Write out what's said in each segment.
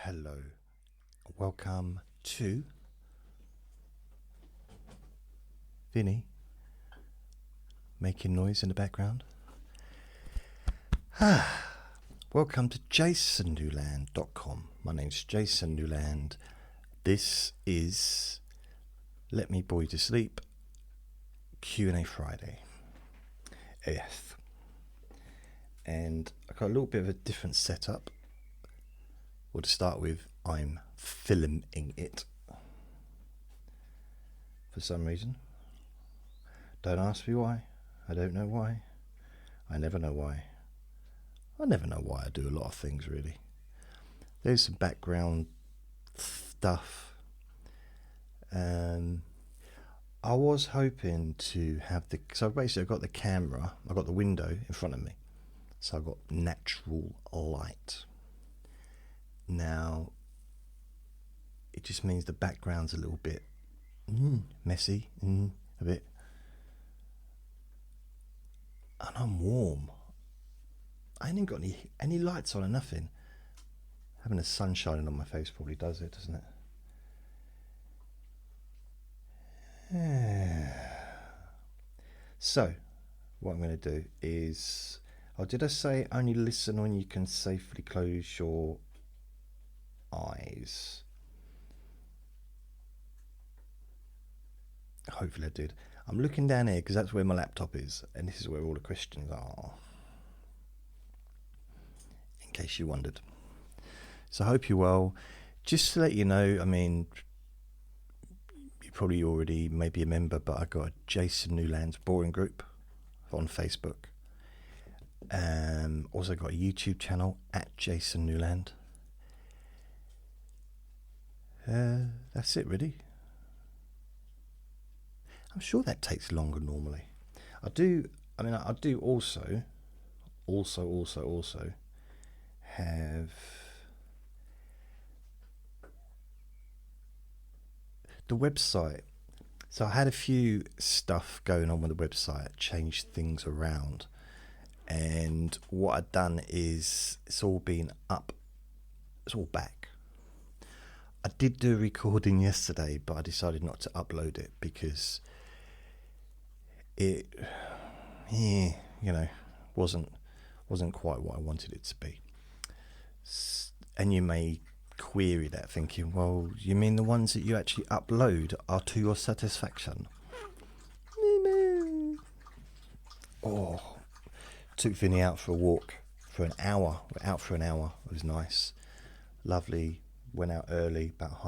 Hello, welcome to Vinny making noise in the background. Welcome to jasonnewland.com. My name's Jason Newland. This is Let Me Bore You to Sleep Q&A Friday. Yes. And I've got a little bit of a different setup. Well, to start with, I'm filming it for some reason. Don't ask me why. I don't know why. I never know why. I never know why I do a lot of things, really. There's some background stuff. I was hoping to have so basically I've got the camera, I've got the window in front of me. So I've got natural light. Now, it just means the background's a little bit messy, a bit. And I'm warm. I ain't even got any lights on or nothing. Having the sun shining on my face probably does it, doesn't it? Yeah. So, what I'm going to do is... Oh, did I say only listen when you can safely close your eyes? Hopefully I did. I'm looking down here because that's where my laptop is, and this is where all the questions are, in case you wondered. So I hope you're well. Just to let you know, I mean, you probably already may be a member, but I got a Jason Newland's boring group on Facebook. Also got a YouTube channel at Jason Newland. That's it, really. I'm sure that takes longer normally. I do also have the website. So I had a few stuff going on with the website, changed things around. And what I've done is it's all been up. It's all back. I did do a recording yesterday, but I decided not to upload it because it, wasn't quite what I wanted it to be. And you may query that, thinking, well, you mean the ones that you actually upload are to your satisfaction? Oh, took Vinny out for a walk for an hour. We're out for an hour. It was nice, lovely. Went out early, about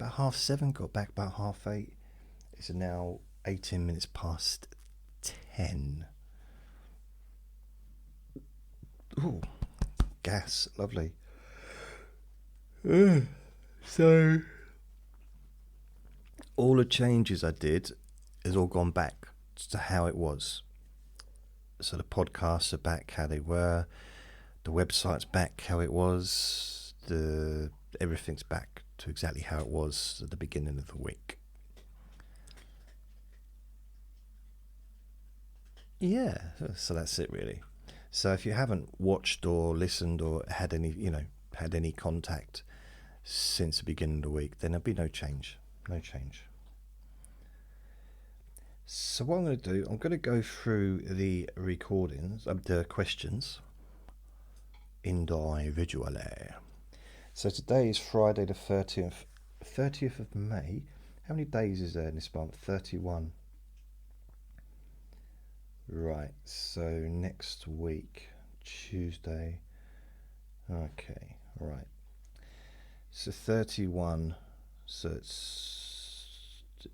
7:30. Got back about 8:30. It's now 18 minutes past 10. Ooh, gas, lovely. So all the changes I did has all gone back to how it was. So the podcasts are back how they were. The website's back how it was. Everything's back to exactly how it was at the beginning of the week. Yeah, so that's it really. So if you haven't watched or listened or had any contact since the beginning of the week, then there'll be no change. No change. So what I'm going to do, I'm going to go through the recordings, the questions, individually. So today is Friday the 30th of May. How many days is there in this month? 31. Right, so next week, Tuesday. Okay, right. So 31, so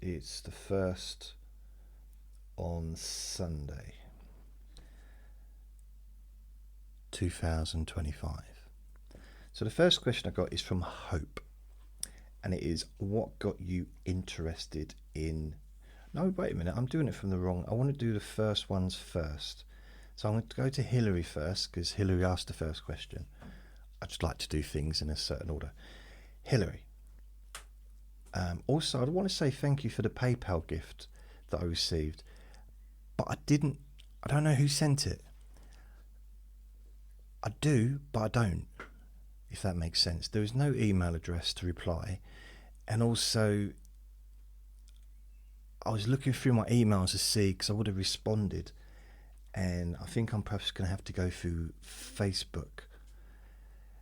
it's the first on Sunday, 2025. So the first question I got is from Hope, and it is, what got you interested in... No, wait a minute, I'm doing it from the wrong... I want to do the first ones first. So I'm going to go to Hillary first, because Hillary asked the first question. I just like to do things in a certain order. Hillary. Also, I want to say thank you for the PayPal gift that I received. But I don't know who sent it. I do, but I don't. if that makes sense. There was no email address to reply, and also I was looking through my emails to see, because I would have responded, and I think I'm perhaps going to have to go through Facebook.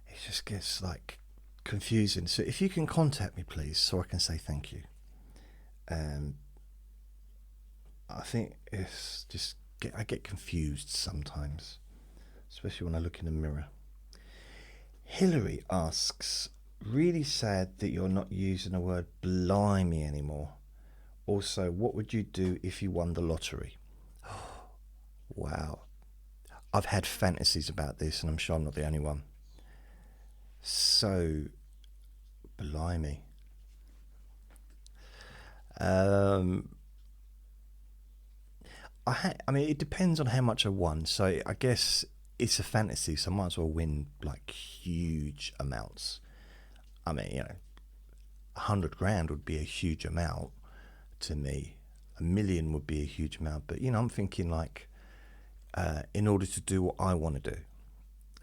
It just gets like confusing. So if you can contact me, please, so I can say thank you. I think it's just I get confused sometimes, especially when I look in the mirror. Hillary asks, really sad that you're not using the word blimey anymore. Also, what would you do if you won the lottery? Wow. I've had fantasies about this, and I'm sure I'm not the only one. So, blimey. I mean, it depends on how much I won. So I guess it's a fantasy, so I might as well win like huge amounts. I mean, 100 grand would be a huge amount to me. 1 million would be a huge amount. But, I'm thinking like, in order to do what I want to do,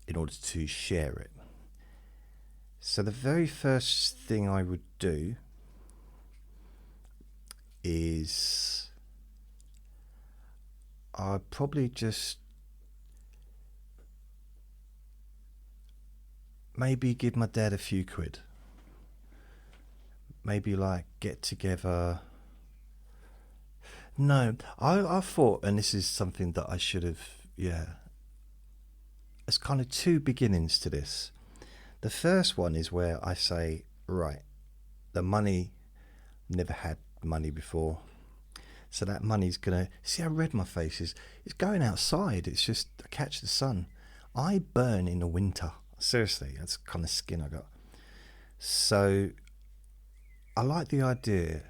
in order to share it. So the very first thing I would do is I'd probably just maybe give my dad a few quid. Maybe like get together. No, I thought, and this is something that I should have, there's kind of two beginnings to this. The first one is where I say, right, the money, never had money before. So that money's going to, see how red my face is? It's going outside. It's just, I catch the sun. I burn in the winter. Seriously, that's the kind of skin I got. So I like the idea.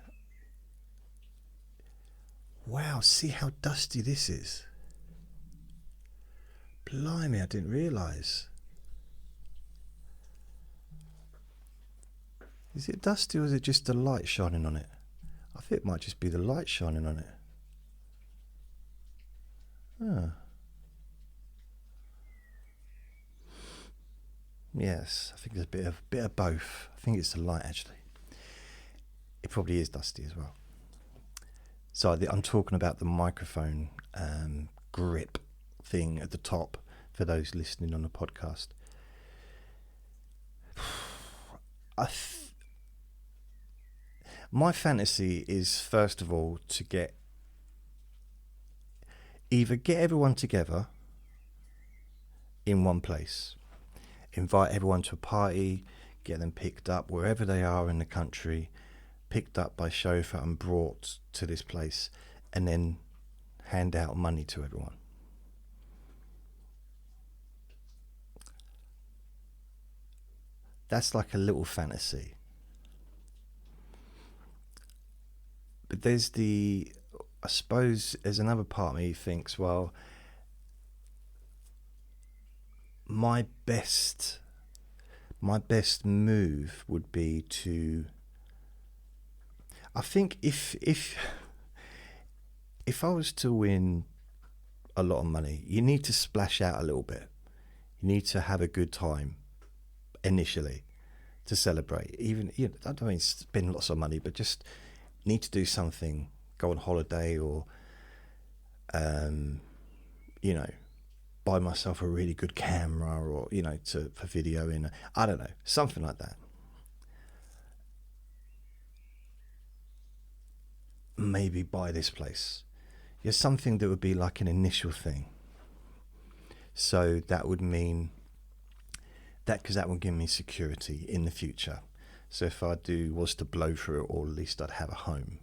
Wow, see how dusty this is. Blimey, I didn't realise. Is it dusty or is it just the light shining on it? I think it might just be the light shining on it. Oh. Yes, I think there's a bit of both. I think it's the light actually. It probably is dusty as well. So I'm talking about the microphone grip thing at the top for those listening on the podcast. My fantasy is, first of all, to either get everyone together in one place, invite everyone to a party, get them picked up wherever they are in the country, picked up by chauffeur and brought to this place, and then hand out money to everyone. That's like a little fantasy. But I suppose there's another part of me who thinks, well, my best move would be to, I think if I was to win a lot of money, you need to splash out a little bit. You need to have a good time initially to celebrate. Even, I don't mean spend lots of money, but just need to do something, go on holiday, or buy myself a really good camera, or for videoing. I don't know, something like that. Maybe buy this place. Something that would be like an initial thing. So that would mean that, because that would give me security in the future. So if I was to blow through it, or at least I'd have a home.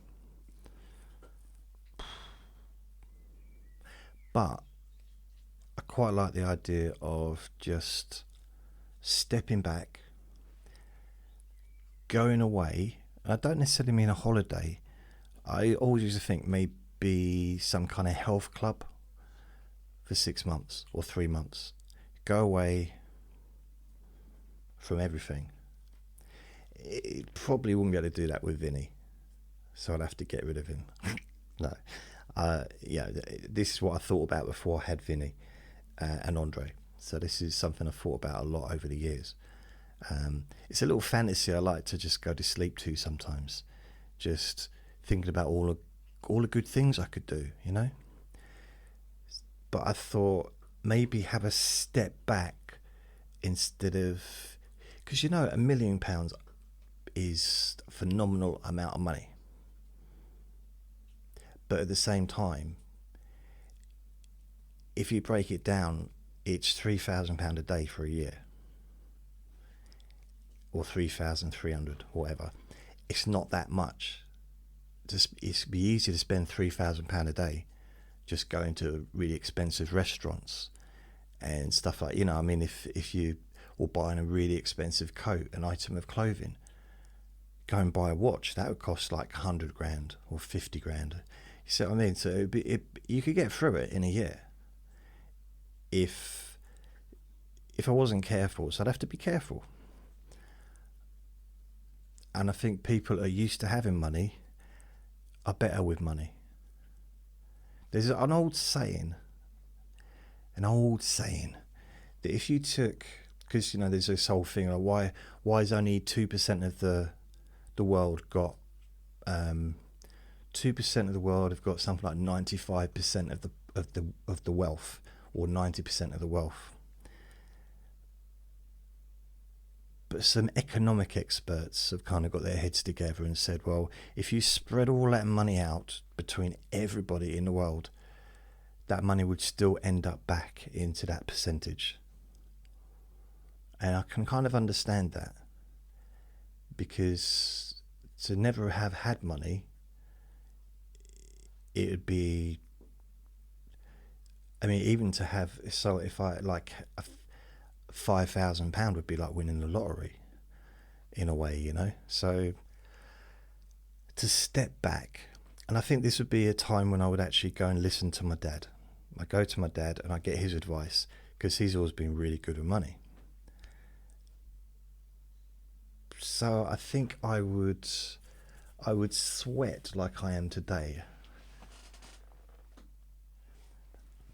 But I quite like the idea of just stepping back, going away. I don't necessarily mean a holiday. I always used to think maybe some kind of health club for 6 months or 3 months. Go away from everything. It probably wouldn't be able to do that with Vinny, so I'd have to get rid of him. No, this is what I thought about before I had Vinny and Andre. So this is something I thought about a lot over the years. It's a little fantasy I like to just go to sleep to sometimes, just thinking about all the good things I could do, you know. But I thought maybe have a step back instead of, because you know, £1 million is a phenomenal amount of money, but at the same time, if you break it down, it's £3,000 a day for a year, or 3,300, whatever. It's not that much. It'd be easy to spend £3,000 a day just going to really expensive restaurants and stuff like, you know, I mean, if you or buying a really expensive coat, an item of clothing, go and buy a watch, that would cost like 100 grand or 50 grand. You see what I mean? So you could get through it in a year if I wasn't careful. So I'd have to be careful. And I think people are used to having money are better with money. There's an old saying that if you took, because you know there's this whole thing like why is only 2% of the world got 2% of the world have got something like 95% of the wealth, or 90% of the wealth. But some economic experts have kind of got their heads together and said, well, if you spread all that money out between everybody in the world, that money would still end up back into that percentage. And I can kind of understand that, because to never have had money, it would be, I mean, even to have, so if I like £5,000 would be like winning the lottery in a way, you know. So to step back, and I think this would be a time when I would actually go and listen to my dad. I go to my dad and I get his advice, because he's always been really good with money. So I think I would sweat like I am today.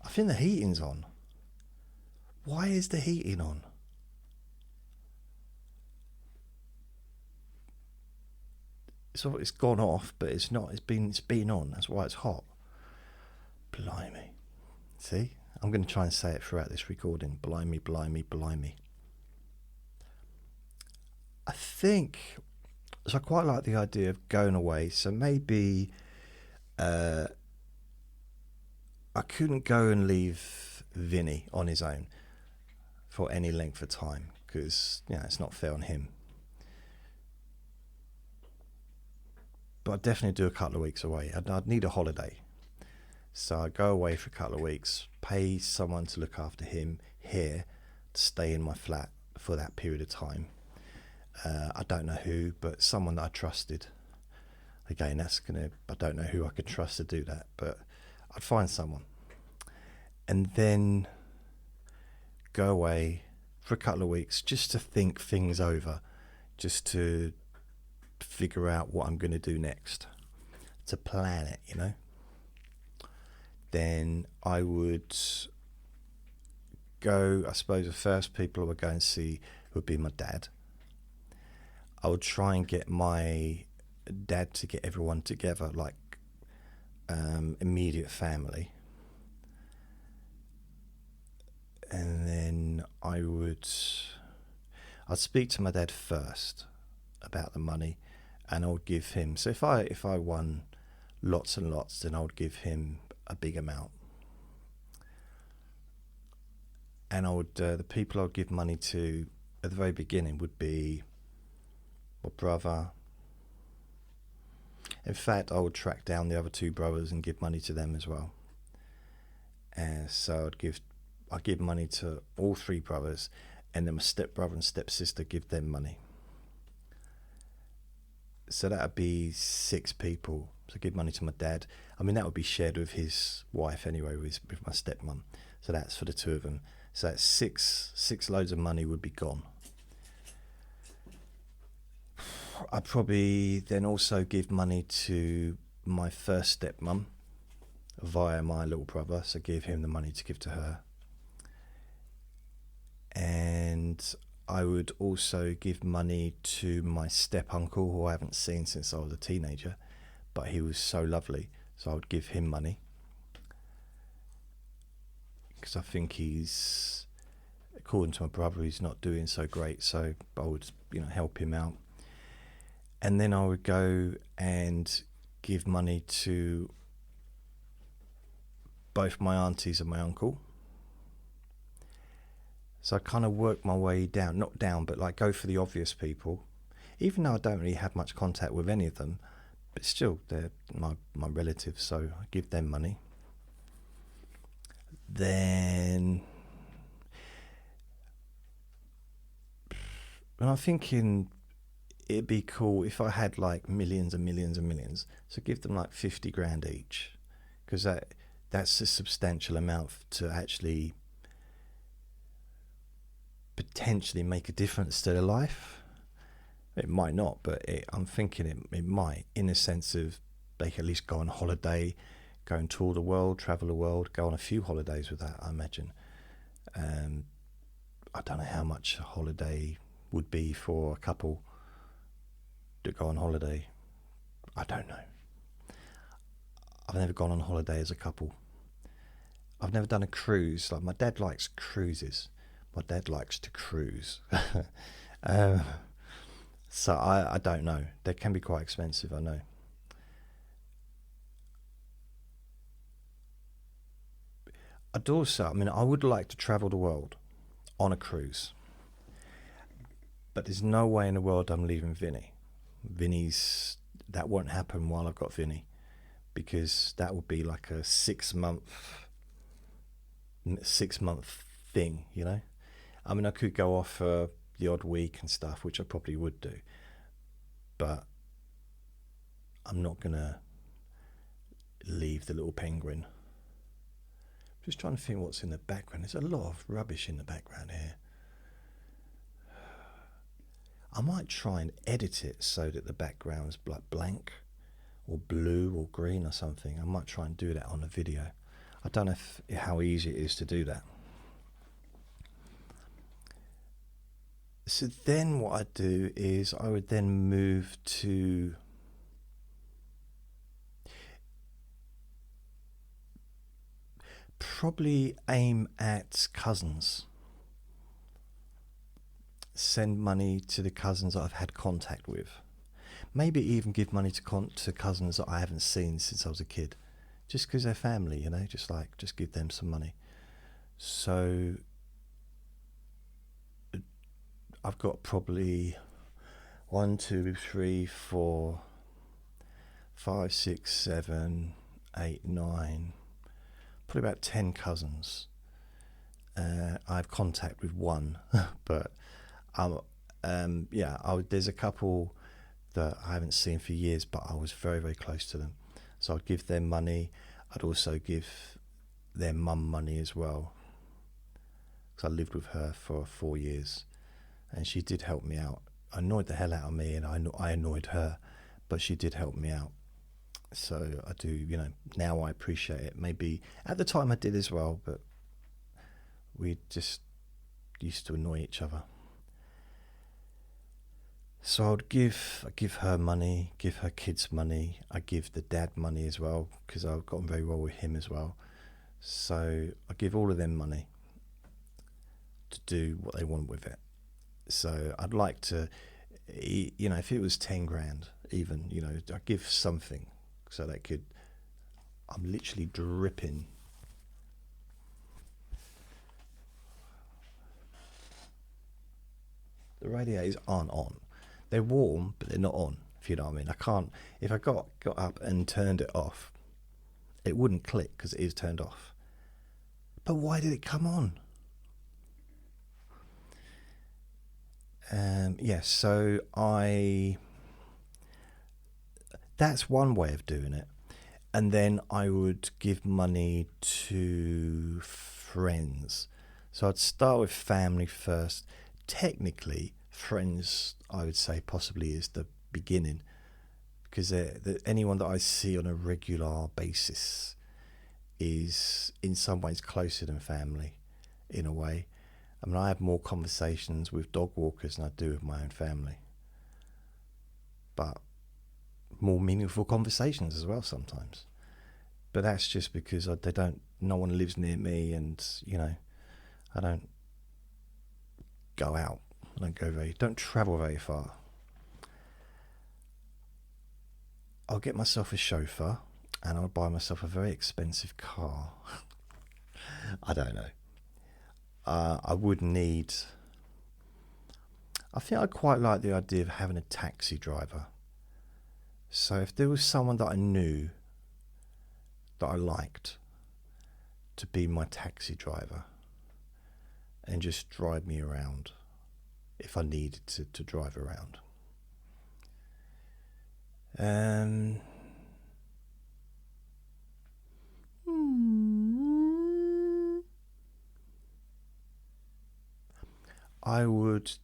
I think the heating's on. Why is the heating on? So it's gone off, but it's not. It's been on. That's why it's hot. Blimey. See? I'm going to try and say it throughout this recording. Blimey, blimey, blimey. I think, so I quite like the idea of going away. So maybe I couldn't go and leave Vinny on his own for any length of time, because you know, it's not fair on him. But I'd definitely do a couple of weeks away. I'd need a holiday. So I'd go away for a couple of weeks, pay someone to look after him here, to stay in my flat for that period of time. I don't know who, but someone that I trusted. Again, I don't know who I could trust to do that, but I'd find someone. And then go away for a couple of weeks just to think things over, just to figure out what I'm going to do next, to plan it, you know. Then I would go, I suppose the first people I would go and see would be my dad. I would try and get my dad to get everyone together, like immediate family. And then I'd speak to my dad first about the money, and I would give him, so if I won lots and lots, then I would give him a big amount. And I would the people I would give money to at the very beginning would be my brother. In fact, I would track down the other two brothers and give money to them as well. And so I'd give money to all three brothers, and then my stepbrother and stepsister give them money. So that would be 6 people. So give money to my dad. I mean, that would be shared with his wife anyway, with my stepmom. So that's for the two of them. So that's six loads of money would be gone. I'd probably then also give money to my first stepmom via my little brother. So give him the money to give to her. And I would also give money to my step uncle, who I haven't seen since I was a teenager, but he was so lovely, so I would give him money, because I think he's, according to my brother, he's not doing so great, so I would, help him out. And then I would go and give money to both my aunties and my uncle. So I kind of work my way down, not down, but like go for the obvious people, even though I don't really have much contact with any of them, but still they're my relatives, so I give them money. Then when I'm thinking it'd be cool if I had like millions and millions and millions, so give them like 50 grand each, because that's a substantial amount to actually potentially make a difference to their life. It might not, but I'm thinking it might, in the sense of they can at least go on holiday, go and tour the world, travel the world, go on a few holidays with that, I imagine. I don't know how much a holiday would be for a couple to go on holiday. I don't know. I've never gone on holiday as a couple. I've never done a cruise. Like, my dad likes cruises. My dad likes to cruise. So I don't know. They can be quite expensive, I know. I'd also, I would like to travel the world on a cruise. But there's no way in the world I'm leaving Vinny. That won't happen while I've got Vinny, because that would be like a 6 month thing, I could go off for the odd week and stuff, which I probably would do, but I'm not gonna leave the little penguin. Just trying to think what's in the background. There's a lot of rubbish in the background here. I might try and edit it so that the background's like blank or blue or green or something. I might try and do that on a video. I don't know how easy it is to do that. So then what I'd do is I would then move to probably aim at cousins. Send money to the cousins that I've had contact with. Maybe even give money to cousins that I haven't seen since I was a kid. Just because they're family, just give them some money. So I've got probably 1, 2, 3, 4, 5, 6, 7, 8, 9, probably about 10 cousins. I have contact with one, but there's a couple that I haven't seen for years, but I was very, very close to them. So I'd give them money. I'd also give their mum money as well, because I lived with her for 4 years, and she did help me out. Annoyed the hell out of me, and I annoyed her, but she did help me out. So I do, now I appreciate it. Maybe at the time I did as well, but we just used to annoy each other. So I'd give her money, give her kids money. I give the dad money as well, because I've gotten very well with him as well. So I give all of them money to do what they want with it. So I'd like to, if it was 10 grand, even, I'd give something so they could. I'm literally dripping. The radiators aren't on. They're warm, but they're not on, if you know what I mean. I can't, if I got up and turned it off, it wouldn't click because it is turned off. But why did it come on? So that's one way of doing it. And then I would give money to friends. So I'd start with family first. Technically, friends, I would say, possibly is the beginning, because anyone that I see on a regular basis is in some ways closer than family, in a way. I mean, I have more conversations with dog walkers than I do with my own family. But more meaningful conversations as well sometimes. But that's just because no one lives near me, and, I don't go out. I don't travel very far. I'll get myself a chauffeur and I'll buy myself a very expensive car. I don't know. I think I quite like the idea of having a taxi driver. So if there was someone that I knew that I liked to be my taxi driver and just drive me around if I needed to drive around.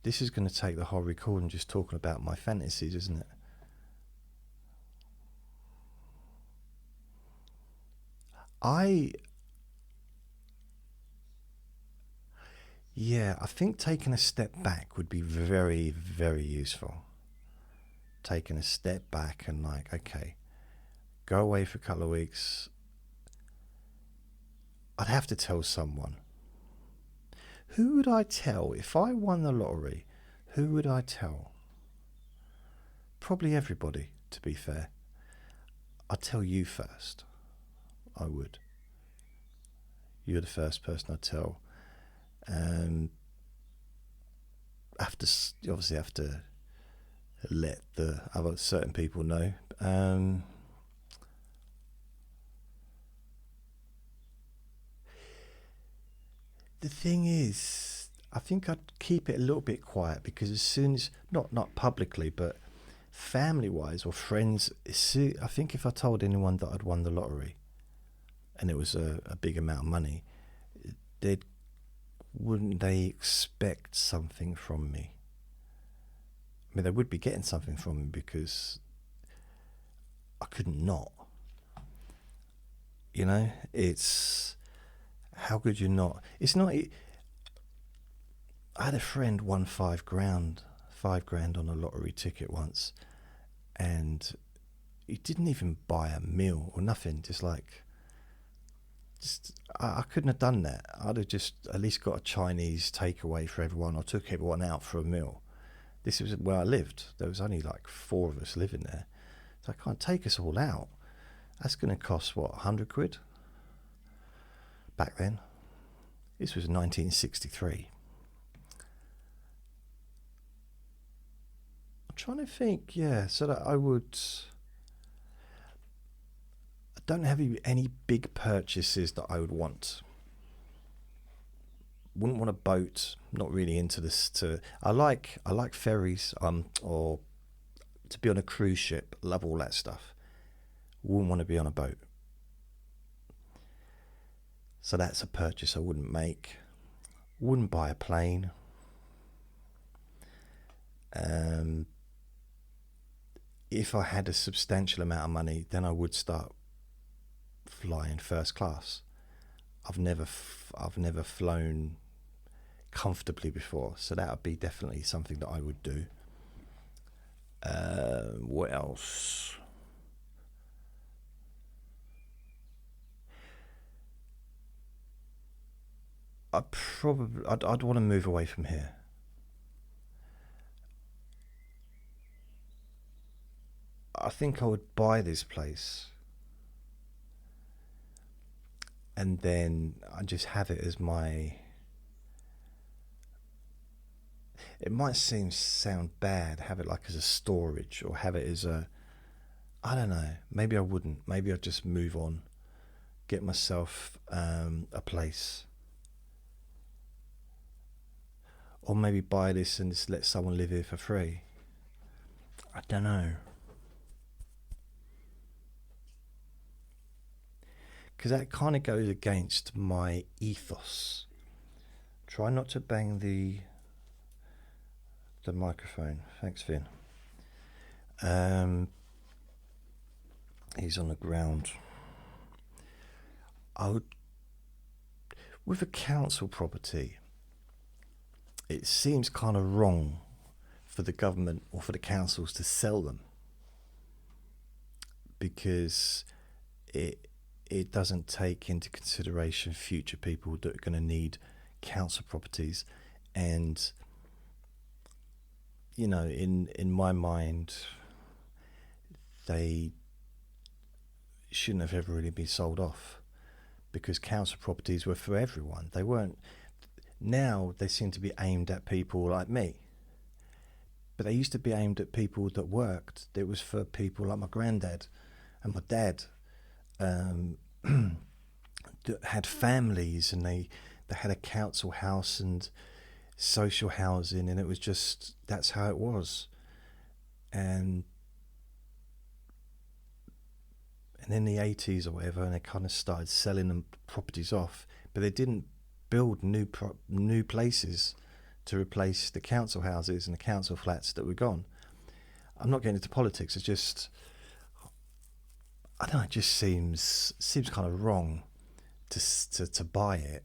This is going to take the whole recording just talking about my fantasies, isn't it? I think taking a step back would be very, very useful. Taking a step back and okay, go away for a couple of weeks. I'd have to tell someone. Who would I tell? If I won the lottery, who would I tell? Probably everybody, to be fair. I'd tell you first. I would. You're the first person I'd tell. Obviously have to let the other certain people know. The thing is, I think I'd keep it a little bit quiet, because as soon as, not publicly, but family-wise or friends, I think if I told anyone that I'd won the lottery and it was a big amount of money, wouldn't they expect something from me? I mean, they would be getting something from me, because I couldn't not. It's, how could you not? It's not. I had a friend won £5 grand on a lottery ticket once, and he didn't even buy a meal or nothing. I couldn't have done that. I'd have just at least got a Chinese takeaway for everyone, or took everyone out for a meal. This was where I lived. There was only 4 of us living there, so I can't take us all out. That's going to cost what, £100 back then. This was 1963. I'm trying to think. So that I don't have any big purchases that I would want. Wouldn't want a boat. Not really into this. I like ferries. Or to be on a cruise ship. Love all that stuff. Wouldn't want to be on a boat. So that's a purchase I wouldn't make. Wouldn't buy a plane. If I had a substantial amount of money, then I would start flying first class. I've never flown comfortably before, so that would be definitely something that I would do. What else? I'd want to move away from here. I think I would buy this place, and then I just have it as my. It might sound bad, have it as a storage, or have it as I don't know. Maybe I wouldn't. Maybe I'd just move on, get myself a place, or maybe buy this and just let someone live here for free. I don't know. Because that kind of goes against my ethos. Try not to bang the microphone. Thanks, Finn. He's on the ground. With a council property, it seems kind of wrong for the government or for the councils to sell them, because it doesn't take into consideration future people that are going to need council properties. And you know, in my mind, they shouldn't have ever really been sold off, because council properties were for everyone. They weren't. Now they seem to be aimed at people like me, but they used to be aimed at people that worked. It was for people like my granddad and my dad, that had families, and they had a council house and social housing, and it was just, that's how it was. And in the 80s or whatever, and they kind of started selling them properties off, but they didn't build new places to replace the council houses and the council flats that were gone. I'm not getting into politics. It's just, I don't know, it just seems kind of wrong to buy it,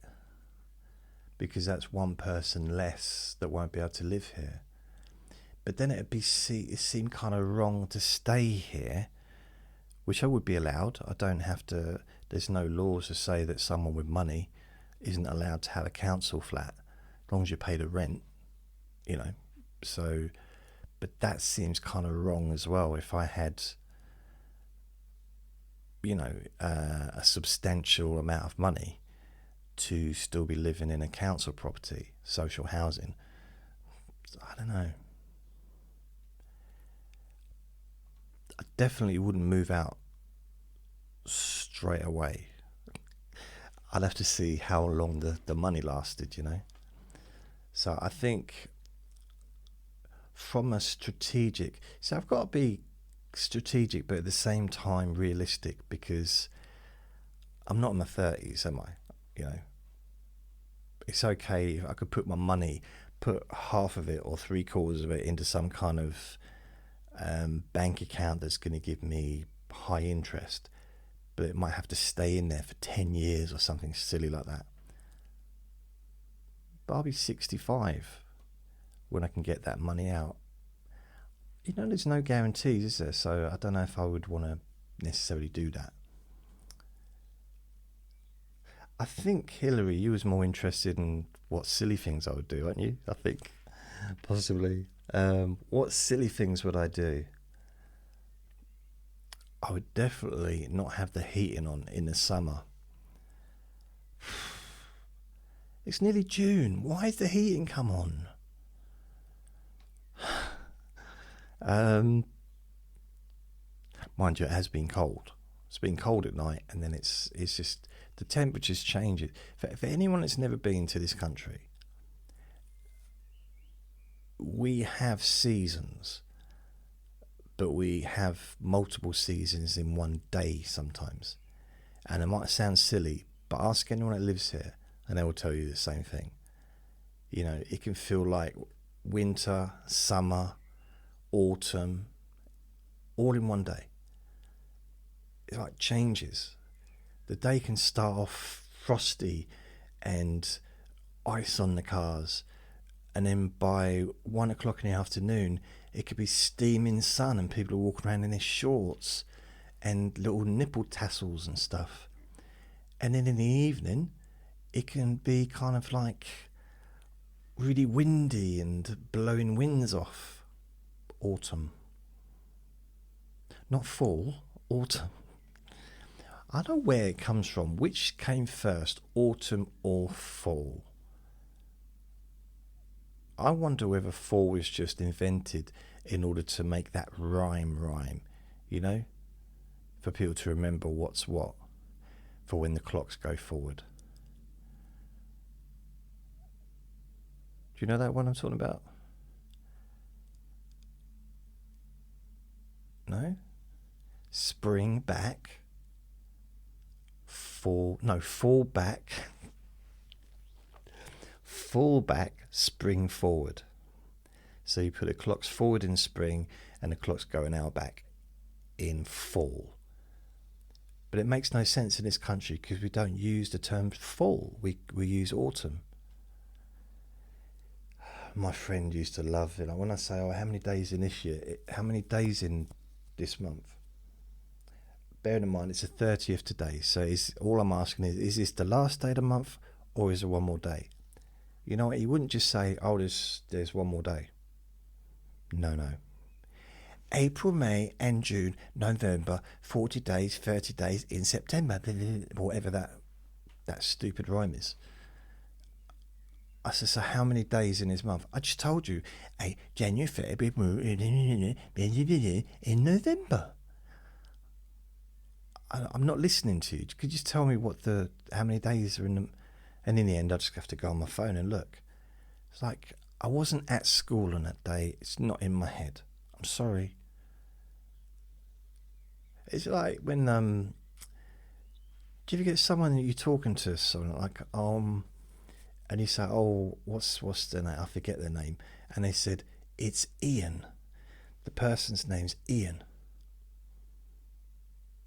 because that's one person less that won't be able to live here. But then it seemed kind of wrong to stay here, which I would be allowed. I don't have to. There's no laws to say that someone with money isn't allowed to have a council flat, as long as you pay the rent, you know. So, but that seems kind of wrong as well. If I had, you know, a substantial amount of money to still be living in a council property, social housing, I don't know. I definitely wouldn't move out straight away. I'd have to see how long the money lasted, you know. So I think from a strategic, so I've got to be strategic, but at the same time realistic, because I'm not in my 30s, am I? You know, it's okay if I could put my money, put half of it or 3/4 of it into some kind of bank account that's going to give me high interest, but it might have to stay in there for 10 years or something silly like that. But I'll be 65 when I can get that money out. You know, there's no guarantees, is there? So I don't know if I would want to necessarily do that. I think, Hillary, you was more interested in what silly things I would do, aren't you? I think, possibly. What silly things would I do? I would definitely not have the heating on in the summer. It's nearly June. Why is the heating come on? Mind you, it has been cold. It's been cold at night, and then it's just the temperatures change. For anyone that's never been to this country, we have seasons, but we have multiple seasons in one day sometimes. And it might sound silly, but ask anyone that lives here and they will tell you the same thing. You know, it can feel like winter, summer, autumn, all in one day. It like changes. The day can start off frosty and ice on the cars, and then by 1 o'clock in the afternoon it could be steaming sun and people are walking around in their shorts and little nipple tassels and stuff. And then in the evening it can be kind of like really windy and blowing winds off. Autumn. Not fall, autumn. I don't know where it comes from. Which came first, autumn or fall? I wonder whether fall was just invented in order to make that rhyme, you know? For people to remember what's what, for when the clocks go forward. Do you know that one I'm talking about? No? Spring back. Fall back. Fall back, spring forward. So you put the clocks forward in spring and the clocks go an hour back in fall. But it makes no sense in this country because we don't use the term fall. We use autumn. my friend used to love it. Like when I say, "Oh, how many days in this year? How many days in this month?" Bearing in mind it's the 30th today, so all I'm asking is this the last day of the month, or is there one more day? You know what? He wouldn't just say, "Oh, there's one more day." No. April, May, and June, November, 40 days, 30 days in September, whatever that stupid rhyme is. I said, so how many days in this month? I just told you, January, February, in November. I'm not listening to you. Could you just tell me how many days are in them? And in the end, I just have to go on my phone and look. It's like I wasn't at school on that day. It's not in my head. I'm sorry. It's like when do you ever get someone that you're talking to, someone like and you say, "Oh, what's their name?" I forget their name, and they said it's Ian. The person's name's Ian.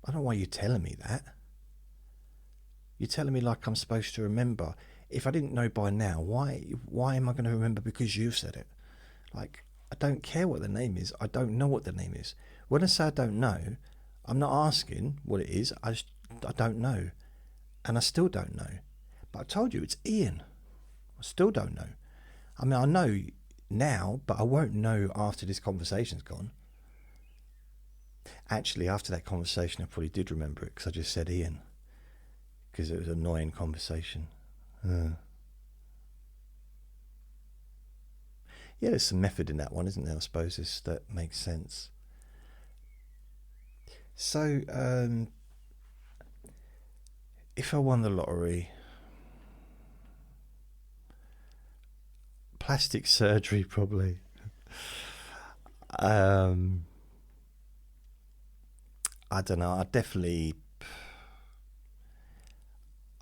I don't know why you're telling me that. You're telling me like I'm supposed to remember. If I didn't know by now, why am I going to remember because you've said it? Like, I don't care what the name is. I don't know what the name is. When I say I don't know, I'm not asking what it is. I don't know. And I still don't know. But I told you it's Ian. I still don't know. I mean, I know now, but I won't know after this conversation's gone. Actually, after that conversation, I probably did remember it because I just said Ian. Because it was an annoying conversation. Yeah, there's some method in that one, isn't there? I suppose that makes sense. So, if I won the lottery, plastic surgery probably. I don't know.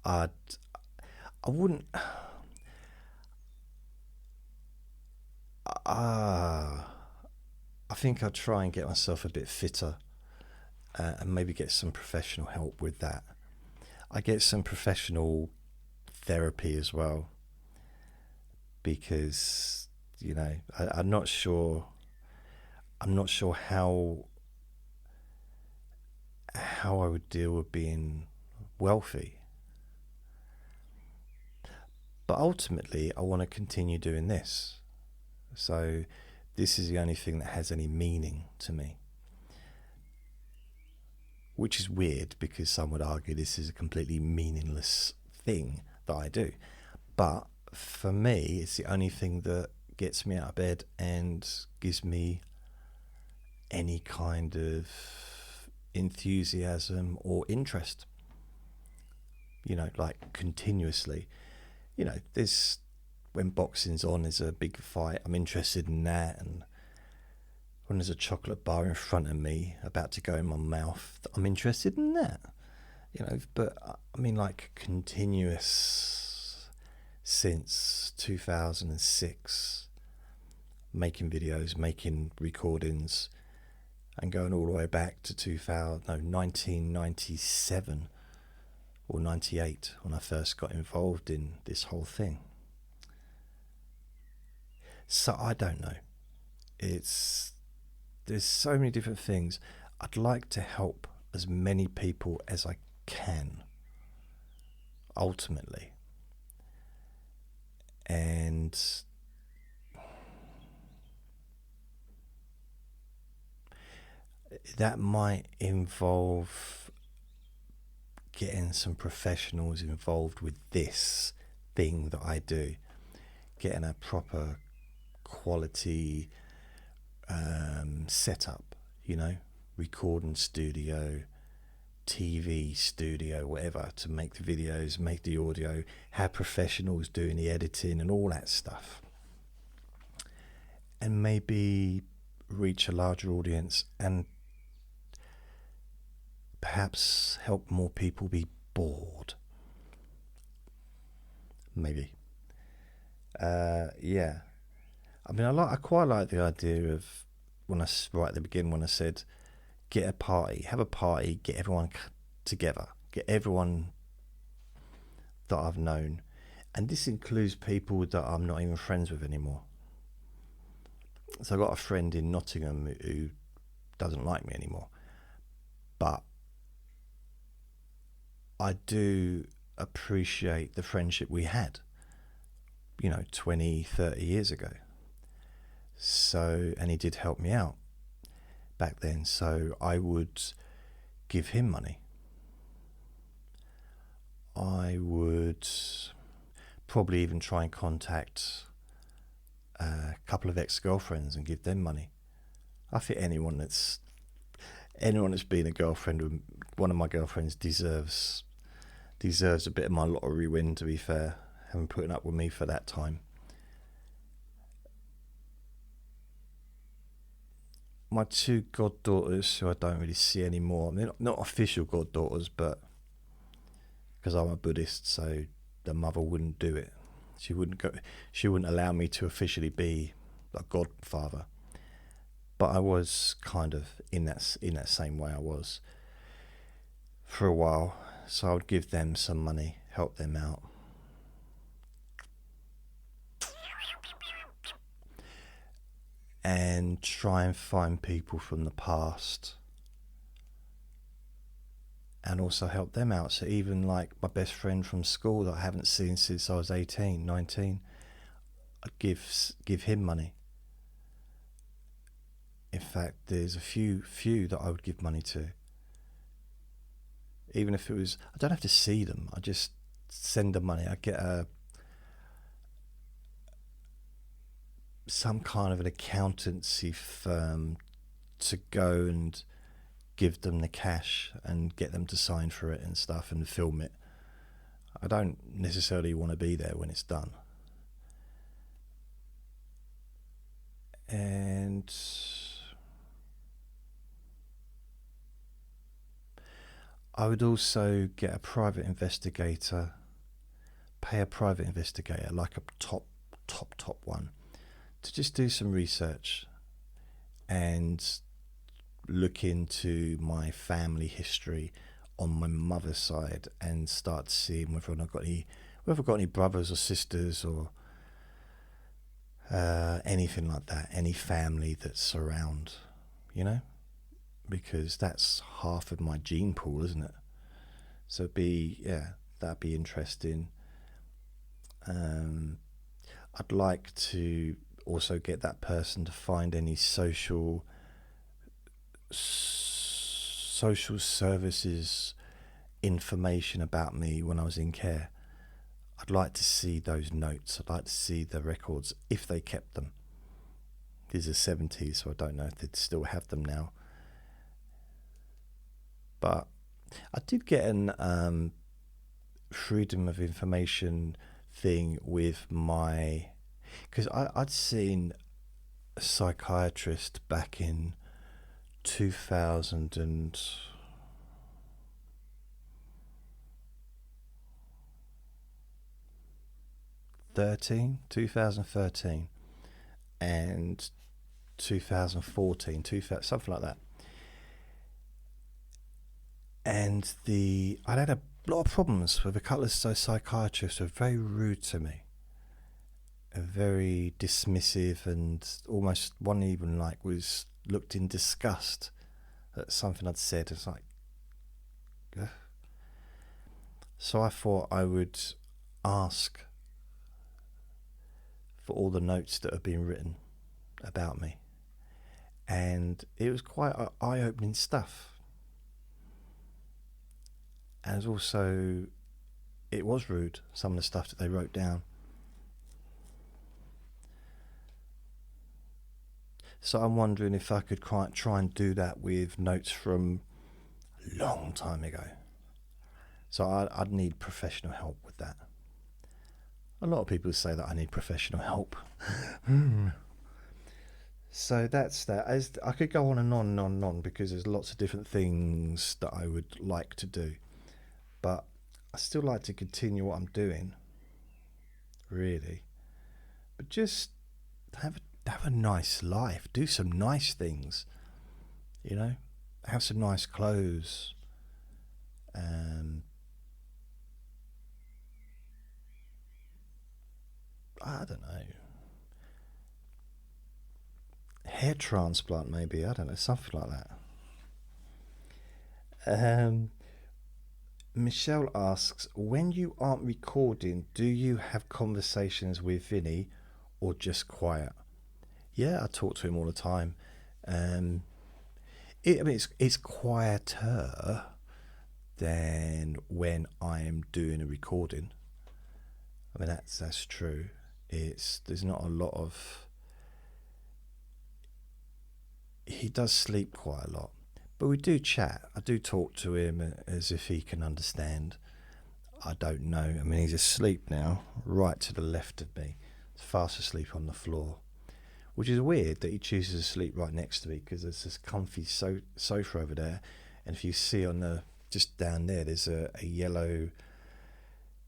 I wouldn't. I think I'd try and get myself a bit fitter, and maybe get some professional help with that. I get some professional therapy as well, because I'm not sure. I'm not sure how I would deal with being wealthy. But ultimately, I want to continue doing this. So this is the only thing that has any meaning to me. Which is weird because some would argue this is a completely meaningless thing that I do. But for me, it's the only thing that gets me out of bed and gives me any kind of enthusiasm or interest. Like continuously. There's when boxing's on, there's a big fight. I'm interested in that, and when there's a chocolate bar in front of me about to go in my mouth, I'm interested in that. But I mean, like continuous since 2006, making videos, making recordings, and going all the way back to 1997 or 98 when I first got involved in this whole thing. So I don't know. There's so many different things. I'd like to help as many people as I can, ultimately. And that might involve getting some professionals involved with this thing that I do, getting a proper quality setup, recording studio, TV studio, whatever, to make the videos, make the audio, have professionals doing the editing and all that stuff, and maybe reach a larger audience and perhaps help more people be bored. Maybe. Yeah. I mean, I quite like the idea of right at the beginning when I said, have a party, get everyone together, get everyone that I've known, and this includes people that I'm not even friends with anymore. So I got a friend in Nottingham who doesn't like me anymore, but I do appreciate the friendship we had, 20, 30 years ago. So, and he did help me out back then, so I would give him money. I would probably even try and contact a couple of ex-girlfriends and give them money. I think anyone that's been a girlfriend with one of my girlfriends deserves a bit of my lottery win, to be fair, having put up with me for that time. My 2 goddaughters, who I don't really see anymore, they're not official goddaughters, but because I'm a Buddhist, so the mother wouldn't do it. She wouldn't allow me to officially be a godfather. But I was kind of in that same way I was for a while. So I would give them some money, help them out. And try and find people from the past and also help them out. So even like my best friend from school that I haven't seen since I was 18, 19, I'd give him money. In fact, there's a few that I would give money to. Even if it was, I don't have to see them, I just send them money. I get some kind of an accountancy firm to go and give them the cash and get them to sign for it and stuff and film it. I don't necessarily want to be there when it's done. And I would also get a private investigator, pay a private investigator, like a top one, to just do some research and look into my family history on my mother's side and start seeing whether I've got any brothers or sisters or anything like that, any family that's around, because that's half of my gene pool, isn't it? So that'd be interesting. I'd like to also get that person to find any social services information about me when I was in care. I'd like to see those notes. I'd like to see the records if they kept them. These are 70s, so I don't know if they'd still have them now. But I did get an freedom of information thing with my, because I'd seen a psychiatrist back in 2013 and 2014, something like that. And I'd had a lot of problems with a couple of psychiatrists who were very rude to me, very dismissive, and almost one even looked in disgust at something I'd said. It's like, ugh. So I thought I would ask for all the notes that have been written about me, and it was quite eye-opening stuff. And also, it was rude, some of the stuff that they wrote down. So I'm wondering if I could try and do that with notes from a long time ago. So I'd need professional help with that. A lot of people say that I need professional help. So that's that. I could go on and on and on and on, because there's lots of different things that I would like to do. But I still like to continue what I'm doing, really. But just have a nice life. Do some nice things, Have some nice clothes. I don't know. hair transplant, maybe. I don't know, something like that. Michelle asks, when you aren't recording, do you have conversations with Vinny or just quiet? Yeah, I talk to him all the time. It's quieter than when I'm doing a recording. I mean, that's true. There's not a lot of. He does sleep quite a lot, but we do chat. I do talk to him as if he can understand. I don't know. I mean, he's asleep now, right to the left of me, fast asleep on the floor, which is weird that he chooses to sleep right next to me because there's this comfy sofa over there, and if you see on the just down there, there's a yellow.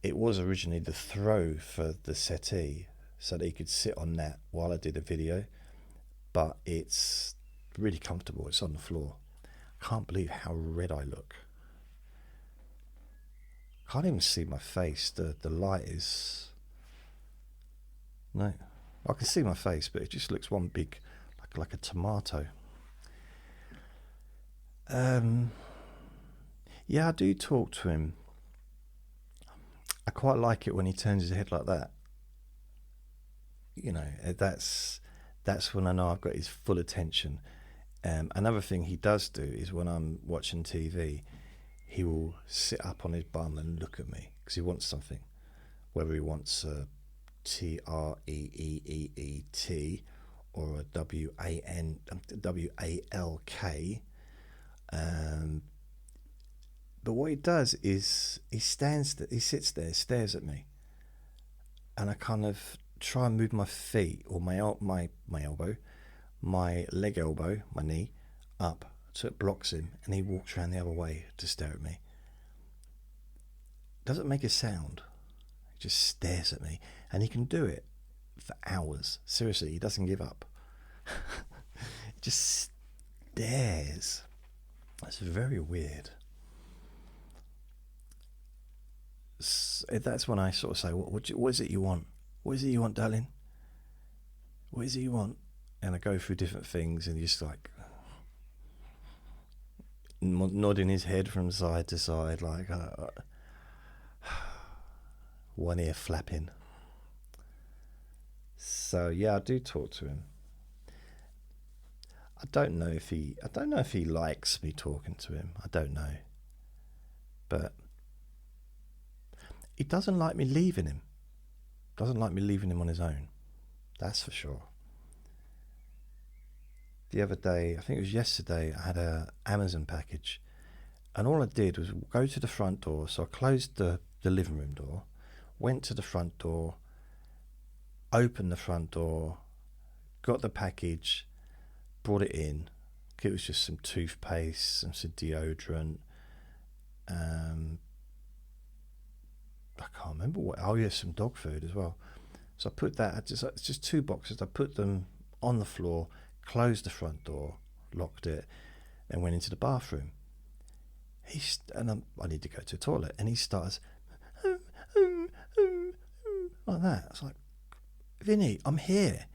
It was originally the throw for the settee, so that he could sit on that while I did a video, but it's really comfortable. It's on the floor. Can't believe how red I look. Can't even see my face. The light is. No, I can see my face, but it just looks one big, like a tomato. Yeah, I do talk to him. I quite like it when he turns his head like that. You know, that's when I know I've got his full attention. Another thing he does do is when I'm watching TV, he will sit up on his bum and look at me because he wants something, whether he wants a TREEEET or a WALK. But what he does is he sits there, stares at me, and I kind of try and move my feet or my elbow, my leg elbow, my knee up, so it blocks him, and he walks around the other way to stare at me. Doesn't make a sound. He just stares at me, and he can do it for hours. Seriously, he doesn't give up. He just stares. That's very weird. That's when I sort of say, what is it you want? What is it you want, darling? What is it you want? And I go through different things, and he's just like nodding his head from side to side, like one ear flapping. So yeah, I do talk to him. I don't know if he likes me talking to him. I don't know, but he doesn't like me leaving him. Doesn't like me leaving him on his own. That's for sure. The other day, I think it was yesterday, I had an Amazon package, and all I did was go to the front door. So I closed the living room door, went to the front door, opened the front door, got the package, brought it in. It was just some toothpaste, some deodorant. I can't remember what. Oh yeah, some dog food as well. So I put that. It's just 2 boxes. I put them on the floor, closed the front door, locked it, and went into the bathroom. I need to go to the toilet, and he starts like that. I was like, Vinny, I'm here.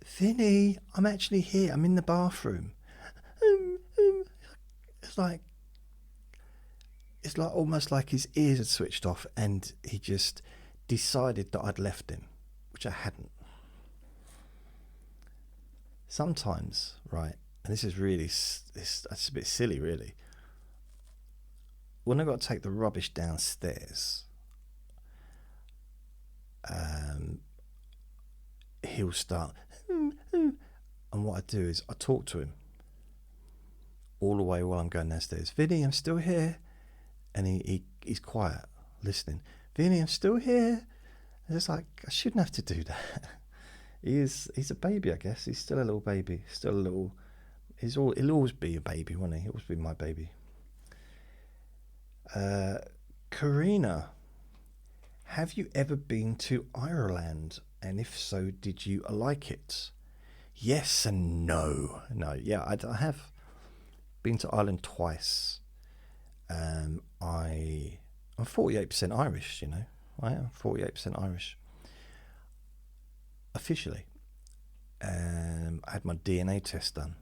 Vinny, I'm actually here. I'm in the bathroom. It's like almost like his ears had switched off, and he just decided that I'd left him, which I hadn't. Sometimes, right, and this is really, it's a bit silly, really. When I've got to take the rubbish downstairs, he'll start, and what I do is I talk to him all the way while I'm going downstairs. Vinny, I'm still here. And he's quiet, listening. Vinny, I'm still here. And it's like, I shouldn't have to do that. He's a baby, I guess. He's still a little baby. He'll always be a baby, won't he? He'll always be my baby. Karina, have you ever been to Ireland? And if so, did you like it? Yes and no. No, yeah, I have been to Ireland twice. I'm 48% Irish, you know. I am 48% Irish. Officially. I had my DNA test done.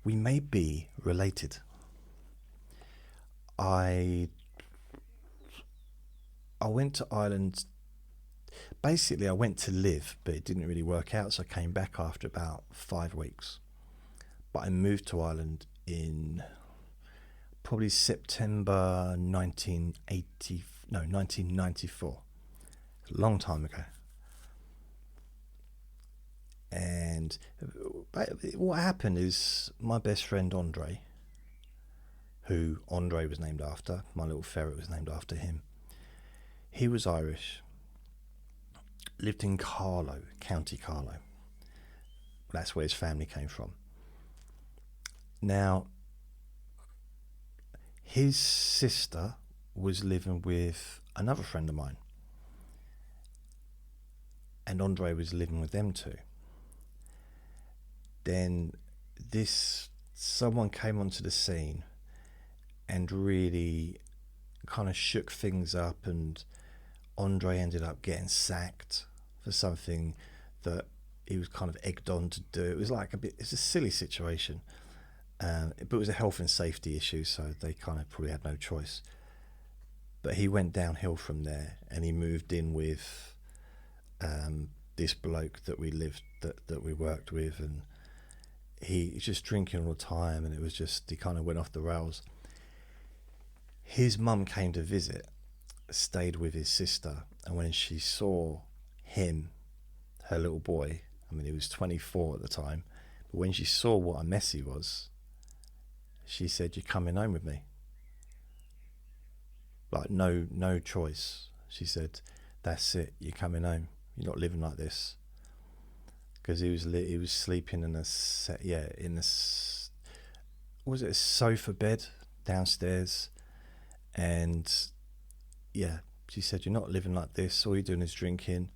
We may be related. I went to Ireland. Basically, I went to live, but it didn't really work out, so I came back after about 5 weeks. But I moved to Ireland in probably September 1994. A long time ago. And what happened is my best friend Andre, who Andre was named after, my little ferret was named after him. He was Irish, lived in Carlow, County Carlow. That's where his family came from. Now, his sister was living with another friend of mine, and Andre was living with them too. Then someone came onto the scene and really kind of shook things up, and Andre ended up getting sacked for something that he was kind of egged on to do. It was like it's a silly situation, but it was a health and safety issue, so they kind of probably had no choice. But he went downhill from there, and he moved in with this bloke that we worked with, and he was just drinking all the time, and it was just, he kind of went off the rails. His mum came to visit, stayed with his sister, and when she saw him, her little boy, I mean, he was 24 at the time, but when she saw what a mess he was, she said, "You're coming home with me." Like, no choice. She said, "That's it, you're coming home. You're not living like this." Because he was sleeping in a was it a sofa bed downstairs, and yeah, she said, "You're not living like this. All you're doing is drinking."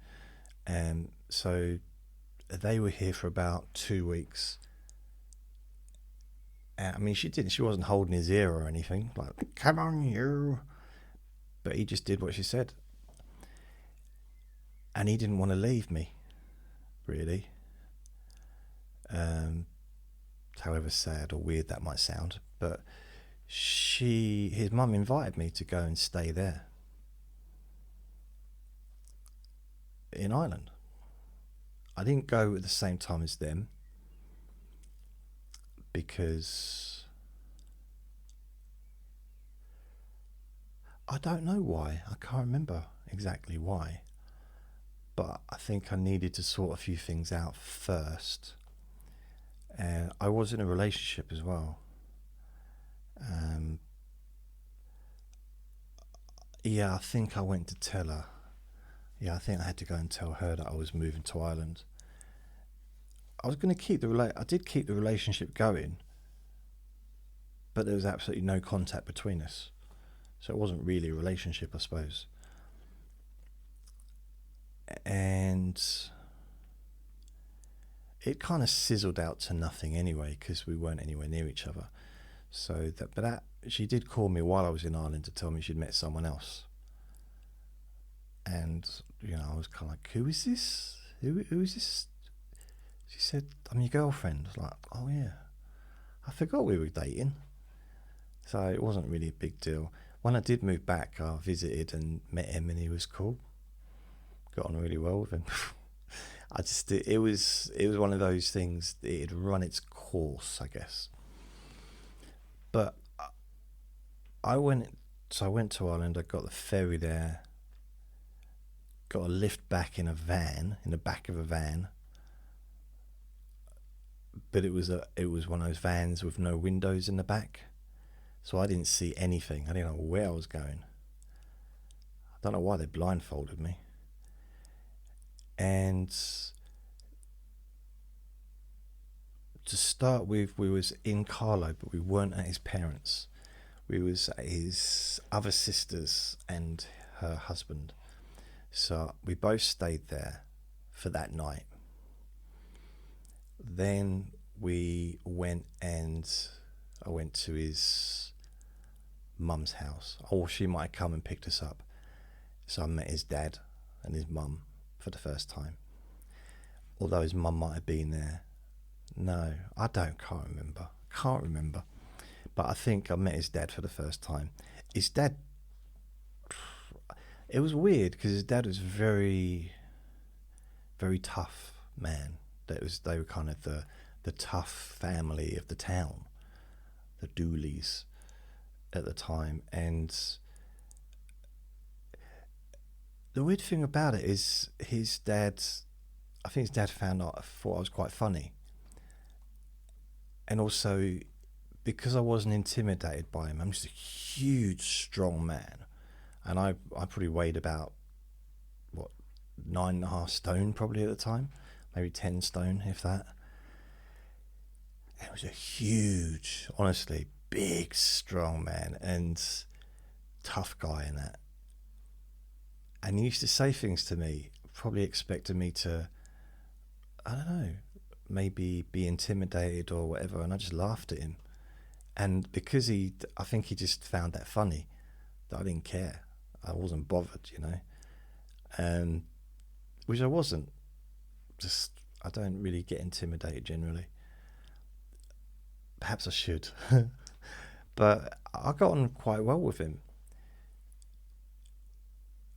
And so they were here for about 2 weeks. I mean, she wasn't holding his ear or anything, like, "Come on, you," but he just did what she said, and he didn't want to leave me, really. However sad or weird that might sound, but his mum invited me to go and stay there in Ireland. I didn't go at the same time as them because I don't know why. I can't remember exactly why, but I think I needed to sort a few things out first. And I was in a relationship as well. I think I went to tell her. I think I had to go and tell her that I was moving to Ireland. I was going to I did keep the relationship going, but there was absolutely no contact between us. So it wasn't really a relationship, I suppose. And it kind of sizzled out to nothing anyway, because we weren't anywhere near each other. So she did call me while I was in Ireland to tell me she'd met someone else. And, I was kind of like, "Who is this? Who is this?" She said, "I'm your girlfriend." I was like, "Oh yeah, I forgot we were dating." So it wasn't really a big deal. When I did move back, I visited and met him, and he was cool. Got on really well with him. It was one of those things. It had run its course, I guess. But I went to Ireland. I got the ferry there. Got a lift back in the back of a van. But it was one of those vans with no windows in the back, so I didn't see anything. I didn't know where I was going. I don't know why they blindfolded me. And to start with, we was in Carlow, but we weren't at his parents'. We was at his other sisters and her husband. So we both stayed there for that night. Then I went to his mum's house, or she might come and picked us up. So I met his dad and his mum for the first time. although his mum might have been there. No, I can't remember. But I think I met his dad for the first time. His dad, it was weird because his dad was very, very tough man. They were kind of the tough family of the town, the Dooleys at the time. And the weird thing about it is his dad, I think his dad thought I was quite funny. And also, because I wasn't intimidated by him, I'm just a huge, strong man. And I probably weighed about, 9.5 stone probably at the time. Maybe 10 stone, if that. It was a huge, honestly, big, strong man and tough guy in that. And he used to say things to me, probably expecting me to, I don't know, maybe be intimidated or whatever, and I just laughed at him. And because I think he just found that funny, that I didn't care. I wasn't bothered, which I wasn't. Just, I don't really get intimidated generally. Perhaps I should. But I got on quite well with him.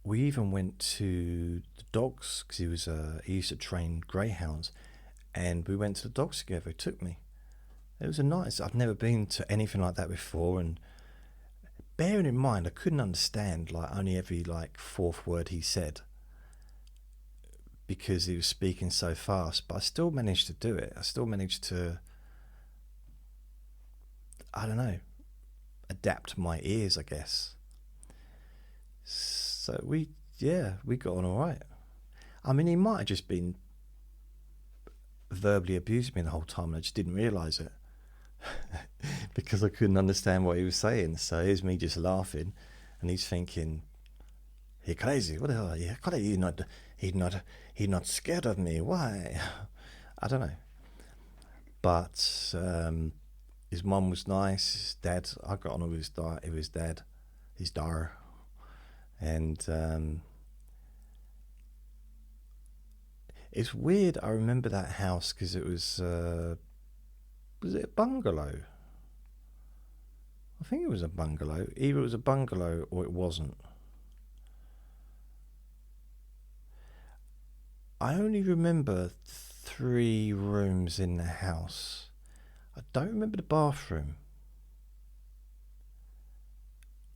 We even went to the dogs because he used to train greyhounds, and we went to the dogs together. He took me. It was I've never been to anything like that before, and bearing in mind I couldn't understand only every fourth word he said because he was speaking so fast, but I still managed to do it. I still managed to, I don't know, adapt my ears, I guess. So we got on all right. I mean, he might have just been verbally abusing me the whole time and I just didn't realise it because I couldn't understand what he was saying. So here's me just laughing and he's thinking, "You're crazy, what the hell are you? He's not scared of me, why?" I don't know. But his mum was nice, his dad, I got on with his dad, his dar. And it's weird, I remember that house because it was it a bungalow? I think it was a bungalow. Either it was a bungalow or it wasn't. I only remember 3 rooms in the house. I don't remember the bathroom.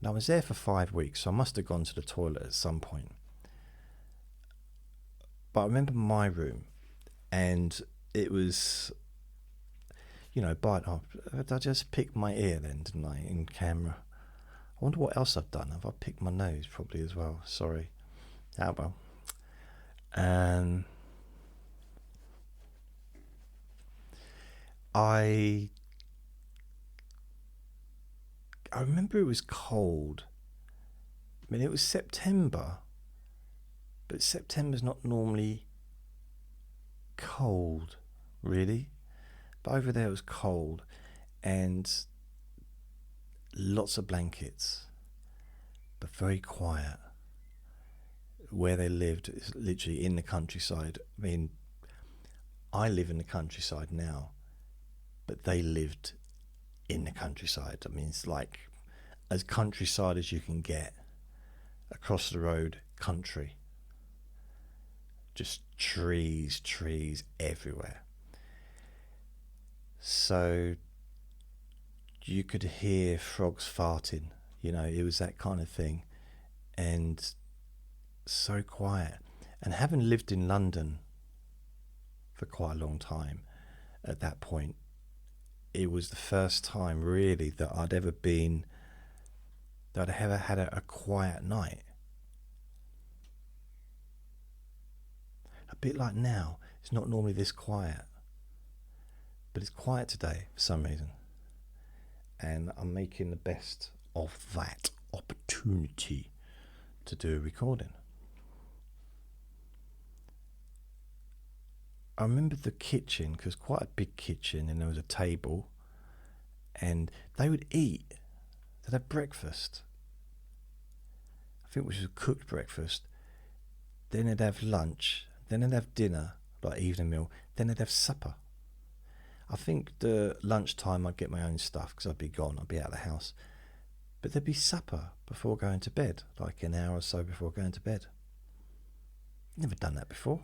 Now, I was there for 5 weeks, so I must have gone to the toilet at some point. But I remember my room, and it was, I just picked my ear then, didn't I, in camera? I wonder what else I've done. Have I picked my nose? Probably as well. Sorry. Oh well. I remember it was cold. I mean, it was September, but September's not normally cold, really. But over there it was cold, and lots of blankets, but very quiet. Where they lived is literally in the countryside. I mean, I live in the countryside now, but they lived in the countryside. I mean, it's like as countryside as you can get. Across the road, country. Just trees everywhere. So you could hear frogs farting, it was that kind of thing. And so quiet. And having lived in London for quite a long time at that point, it was the first time really that I'd ever had a quiet night. A bit like now, it's not normally this quiet, but it's quiet today for some reason. And I'm making the best of that opportunity to do a recording. I remember the kitchen, because quite a big kitchen, and there was a table, and they would eat. They'd have breakfast. I think it was a cooked breakfast. Then they'd have lunch. Then they'd have dinner. like evening meal. Then they'd have supper. I think the lunchtime I'd get my own stuff because I'd be gone, I'd be out of the house. But there'd be supper before going to bed, like an hour or so before going to bed. Never done that before.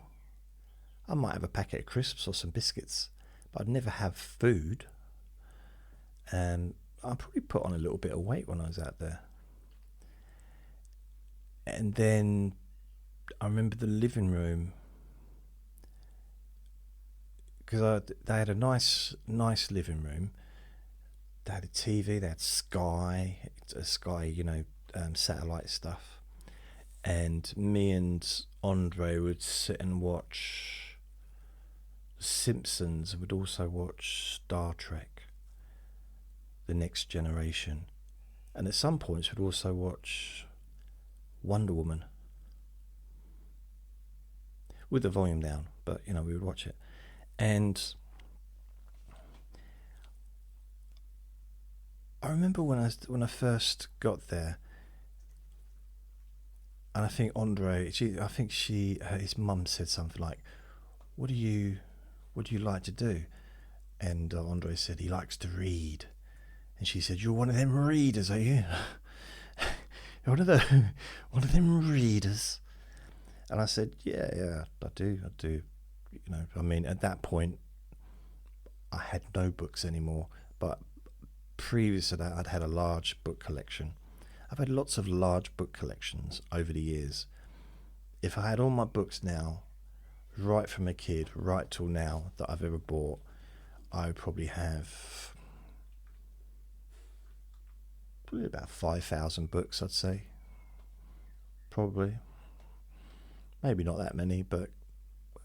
I might have a packet of crisps or some biscuits, but I'd never have food. And I probably put on a little bit of weight when I was out there. And then I remember the living room, because they had a nice living room. They had a TV, they had Sky, satellite stuff. And me and Andre would sit and watch The Simpsons, and would also watch Star Trek, The Next Generation. And at some points we'd also watch Wonder Woman. With the volume down, but we would watch it. And I remember when I first got there, and I think Andre, his mum said something like, "What do you like to do?" And Andre said he likes to read, and she said, "You're one of them readers, are you? You're one of them readers." And I said, "Yeah, I do." At that point, I had no books anymore, but previous to that, I'd had a large book collection. I've had lots of large book collections over the years. If I had all my books now, right from a kid, right till now, that I've ever bought, I would probably have about 5,000 books, I'd say. Probably. Maybe not that many, but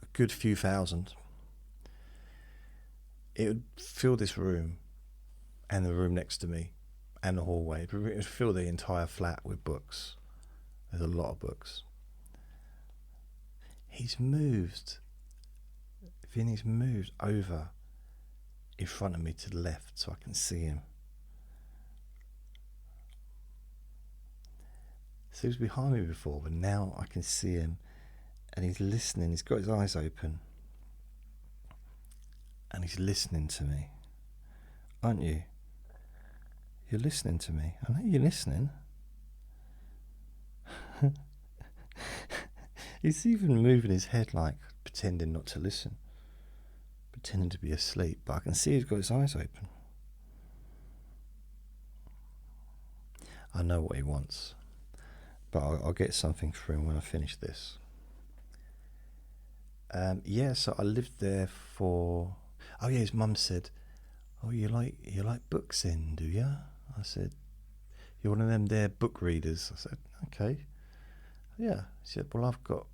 a good few thousand. It would fill this room, and the room next to me, and the hallway. It would fill the entire flat with books. There's a lot of books. Vinny's moved over in front of me to the left so I can see him. So he was behind me before, but now I can see him, and he's listening. He's got his eyes open, and he's listening to me. Aren't you? You're listening to me. I know you're listening. He's even moving his head, like pretending not to listen, pretending to be asleep, but I can see he's got his eyes open. I know what he wants, but I'll get something for him when I finish this. So I lived there for... Oh yeah, his mum said, "Oh, you like books then, do you?" I said, "You're one of them there book readers." I said, "Okay." Yeah. She said, "Well, I've got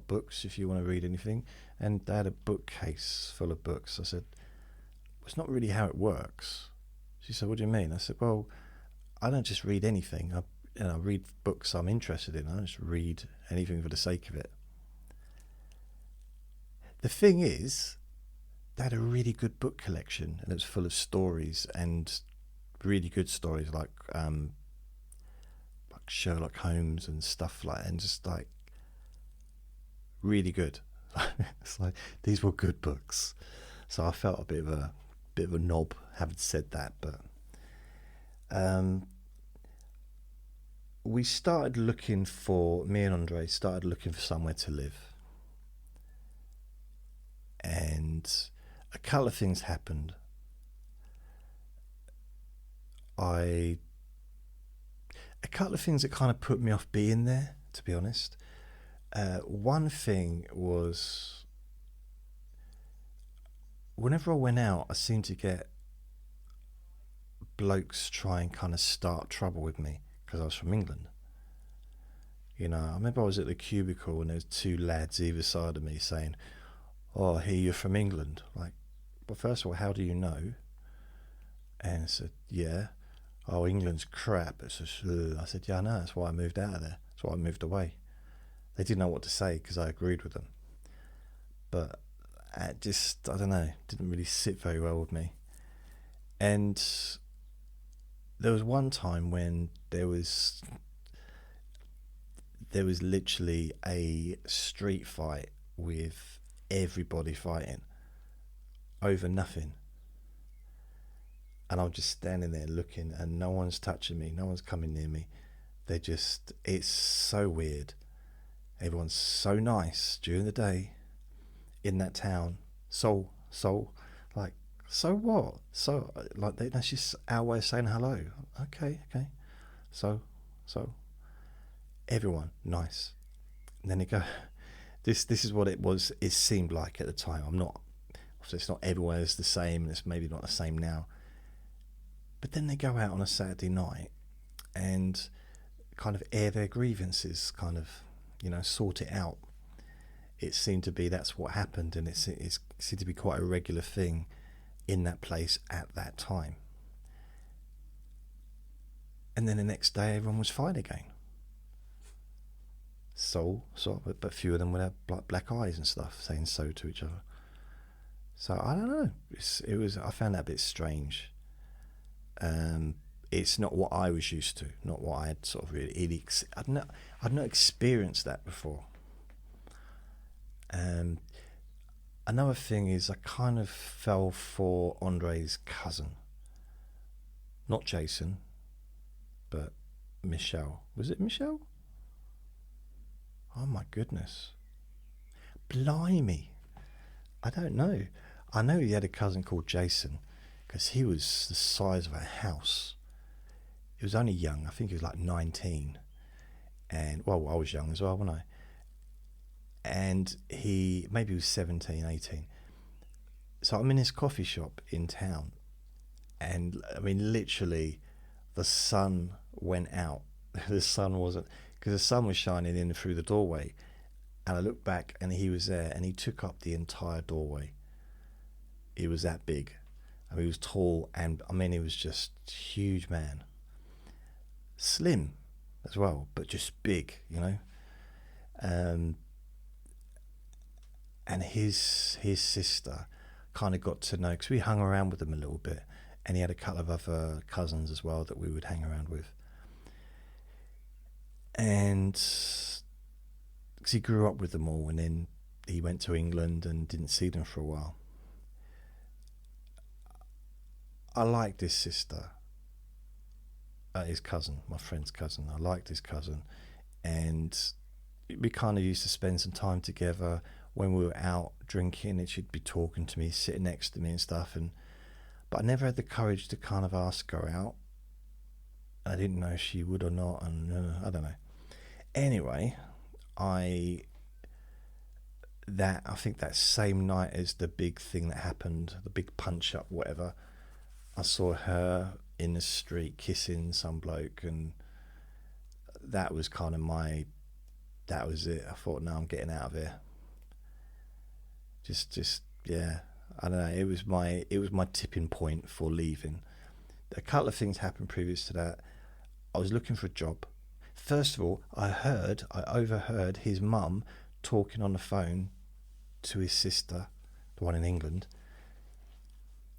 books if you want to read anything." And they had a bookcase full of books. I said, "It's not really how it works." She said, "What do you mean?" I said, "Well, I don't just read anything. I read books I'm interested in. I don't just read anything for the sake of it." The thing is, they had a really good book collection, and it was full of stories, and really good stories like Sherlock Holmes and stuff like that, and just like really good. It's like these were good books. So I felt a bit of a knob having said that, but me and Andre started looking for somewhere to live. And a couple of things happened. A couple of things that kind of put me off being there, to be honest. One thing was, whenever I went out, I seemed to get blokes try and kind of start trouble with me because I was from England. I remember I was at the cubicle and there was two lads either side of me saying, "Oh, I hear you're from England." Like, well, first of all, how do you know? And I said, "Yeah." "Oh, England's crap." I said, "Yeah, I know. That's why I moved out of there. That's why I moved away." They didn't know what to say because I agreed with them. But I don't know, didn't really sit very well with me. And there was one time when there was literally a street fight with everybody fighting over nothing. And I'm just standing there looking, and no one's touching me, no one's coming near me. It's so weird. Everyone's so nice during the day in that town. So, like, so what? So, like, that's just our way of saying hello. Okay. So, everyone nice. And then they go, this is what it seemed like at the time. Obviously it's not everywhere is the same, and it's maybe not the same now. But then they go out on a Saturday night and kind of air their grievances, kind of, sort it out. It seemed to be that's what happened, and it seemed to be quite a regular thing in that place at that time. And then the next day, everyone was fine again. But few of them would have black eyes and stuff, saying so to each other. So I don't know. I found that a bit strange. It's not what I was used to, not what I had sort of really. I'd not experienced that before. Another thing is I kind of fell for Andre's cousin, not Jason, but Michelle. Was it Michelle? Oh my goodness, blimey! I don't know. I know he had a cousin called Jason because he was the size of a house. He was only young. I think he was like 19. And, well, I was young as well, wasn't I? And maybe he was 17, 18. So I'm in this coffee shop in town. And, I mean, literally, the sun went out. The sun wasn't... Because the sun was shining in through the doorway. And I looked back, and he was there, and he took up the entire doorway. He was that big. I mean, he was tall, and, I mean, he was just a huge man. Slim as well, but just big, and his sister kind of got to know, because we hung around with them a little bit, and he had a couple of other cousins as well that we would hang around with. And because he grew up with them all, and then he went to England and didn't see them for a while. I liked his sister. His cousin, my friend's cousin. I liked his cousin, and we kind of used to spend some time together when we were out drinking, and she'd be talking to me, sitting next to me and stuff. But I never had the courage to kind of ask her out. I didn't know if she would or not, and I don't know. Anyway, I think that same night as the big thing that happened, the big punch up, whatever, I saw her in the street kissing some bloke, and that was kind of that was it. I thought, no, I'm getting out of here. Just yeah, I don't know. It was my tipping point for leaving. A couple of things happened previous to that. I was looking for a job. First of all, I overheard his mum talking on the phone to his sister, the one in England.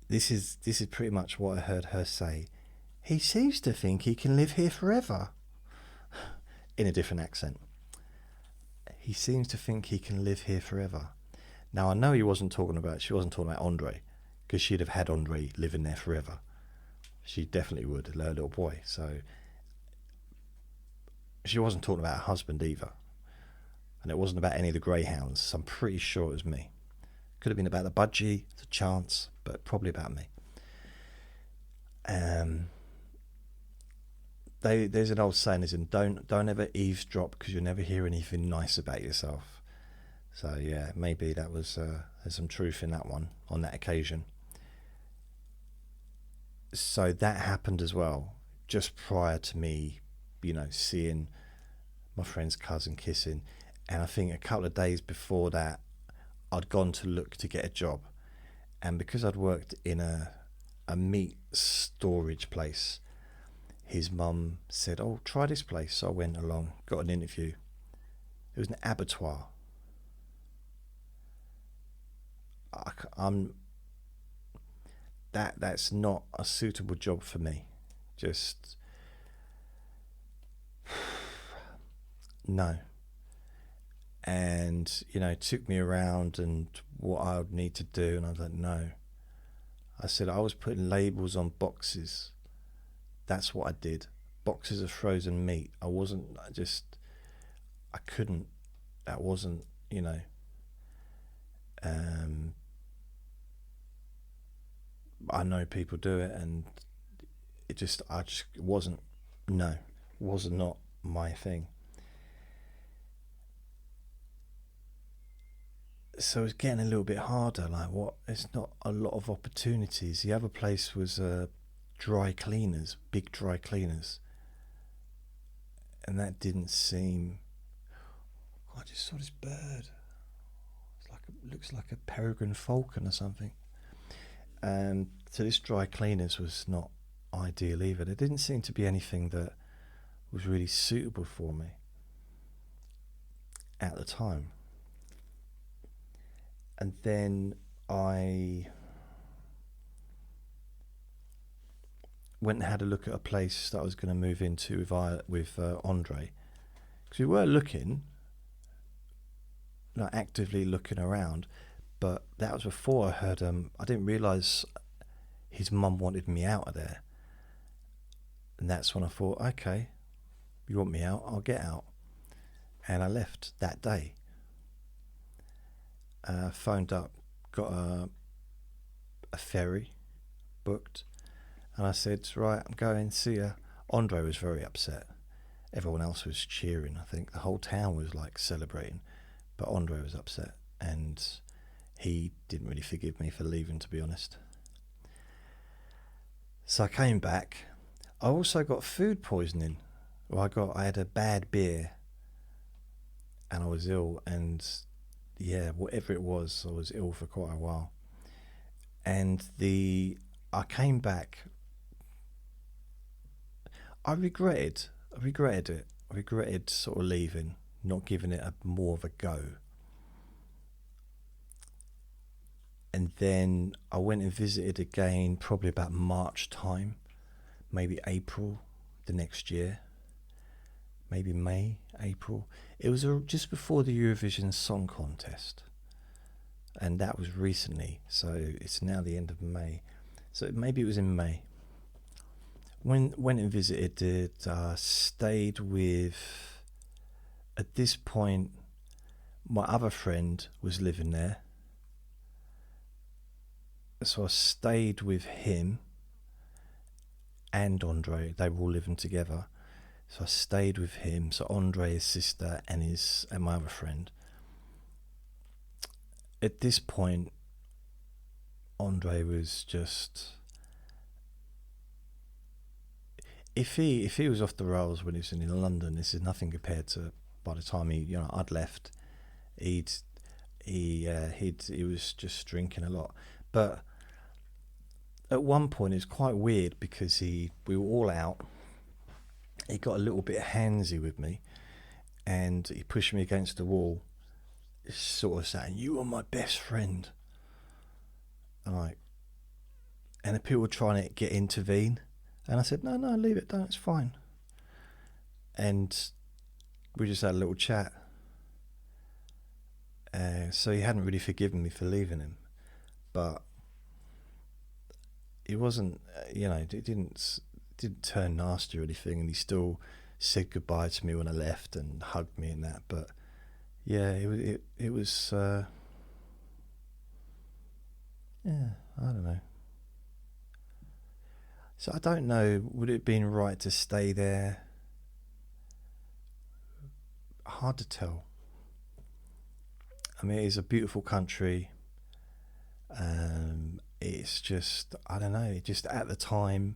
This is pretty much what I heard her say. He seems to think he can live here forever. In a different accent. He seems to think he can live here forever. Now, I know she wasn't talking about Andre, because she'd have had Andre living there forever. She definitely would, her little boy. So she wasn't talking about her husband either. And it wasn't about any of the greyhounds, so I'm pretty sure it was me. Could have been about the budgie, the chance, but probably about me. There's an old saying, don't ever eavesdrop, because you'll never hear anything nice about yourself. So yeah, maybe that was there's some truth in that one on that occasion. So that happened as well, just prior to me, seeing my friend's cousin kissing. And I think a couple of days before that, I'd gone to look to get a job, and because I'd worked in a meat storage place, his mum said, "Oh, try this place." So I went along, got an interview. It was an abattoir. That's not a suitable job for me. Just no. and, you know, took me around and what I would need to do. And I was like, no. I said, I was putting labels on boxes. That's what I did. Boxes of frozen meat. I couldn't. That wasn't, you know, I know people do it, and it wasn't not my thing. So it's getting a little bit harder. Like, it's not a lot of opportunities. The other place was dry cleaners, big dry cleaners, and that didn't seem. I just saw this bird. Looks like a peregrine falcon or something. So this dry cleaners was not ideal either. There didn't seem to be anything that was really suitable for me at the time. And then I went and had a look at a place that I was going to move into with Andre, because we were looking, not actively looking around, but that was before I heard. I didn't realise his mum wanted me out of there, and that's when I thought, okay, you want me out, I'll get out, and I left that day. Phoned up, got a ferry booked, and I said, right, I'm going, see ya. Andre was very upset. Everyone else was cheering. I think the whole town was like celebrating, but Andre was upset, and he didn't really forgive me for leaving, to be honest. So I came back. I also got food poisoning. I had a bad beer, and I was ill, and yeah, whatever it was, I was ill for quite a while. And I came back. I regretted it. I regretted sort of leaving, not giving it more of a go. And then I went and visited again, probably about March time, maybe April the next year, maybe May, April. It was just before the Eurovision Song Contest, and that was recently, so it's now the end of May. So maybe it was in May. Went and visited it, stayed with, at this point, my other friend was living there. So I stayed with him and Andre. They were all living together. So I stayed with him. So Andre, his sister, and my other friend. At this point, Andre was just. If he was off the rails when he was in London, this is nothing compared to by the time I'd left. He was just drinking a lot. But at one point it was quite weird because we were all out. He got a little bit handsy with me, and he pushed me against the wall, sort of saying, "You are my best friend." And the people were trying to intervene, and I said, "No, leave it, it's fine." And we just had a little chat. So he hadn't really forgiven me for leaving him, but it wasn't, it didn't turn nasty or anything, and he still said goodbye to me when I left and hugged me and that. But yeah, it was I don't know. So I don't know, would it have been right to stay there? Hard to tell. I mean, it is a beautiful country. It's just, I don't know, just at the time,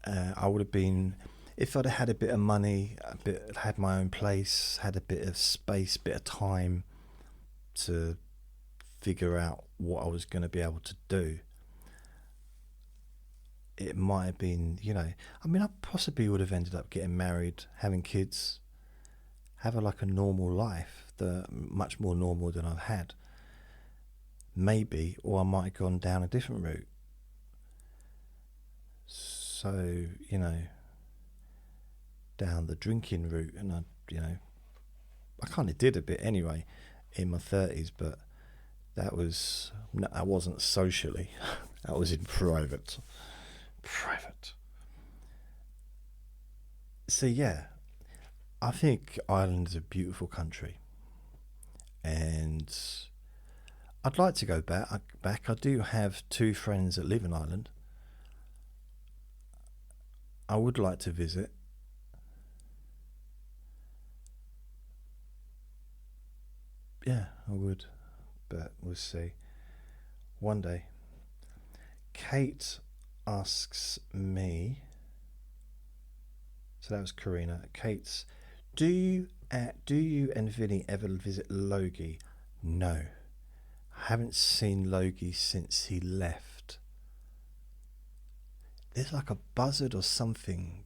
I would have been, if I'd have had a bit of money, had my own place, had a bit of space, bit of time to figure out what I was going to be able to do, it might have been, I mean, I possibly would have ended up getting married, having kids, have a normal life, much more normal than I've had. Maybe, or I might have gone down a different route. So, down the drinking route, and I kind of did a bit anyway in my 30s, but that wasn't socially. That was in private. So yeah, I think Ireland is a beautiful country, and I'd like to go back. I do have 2 friends that live in Ireland. I would like to visit. Yeah, I would, but we'll see. One day. Kate asks me. So that was Karina. Kate's. Do you and Vinny ever visit Logie? No, I haven't seen Logie since he left. There's like a buzzard or something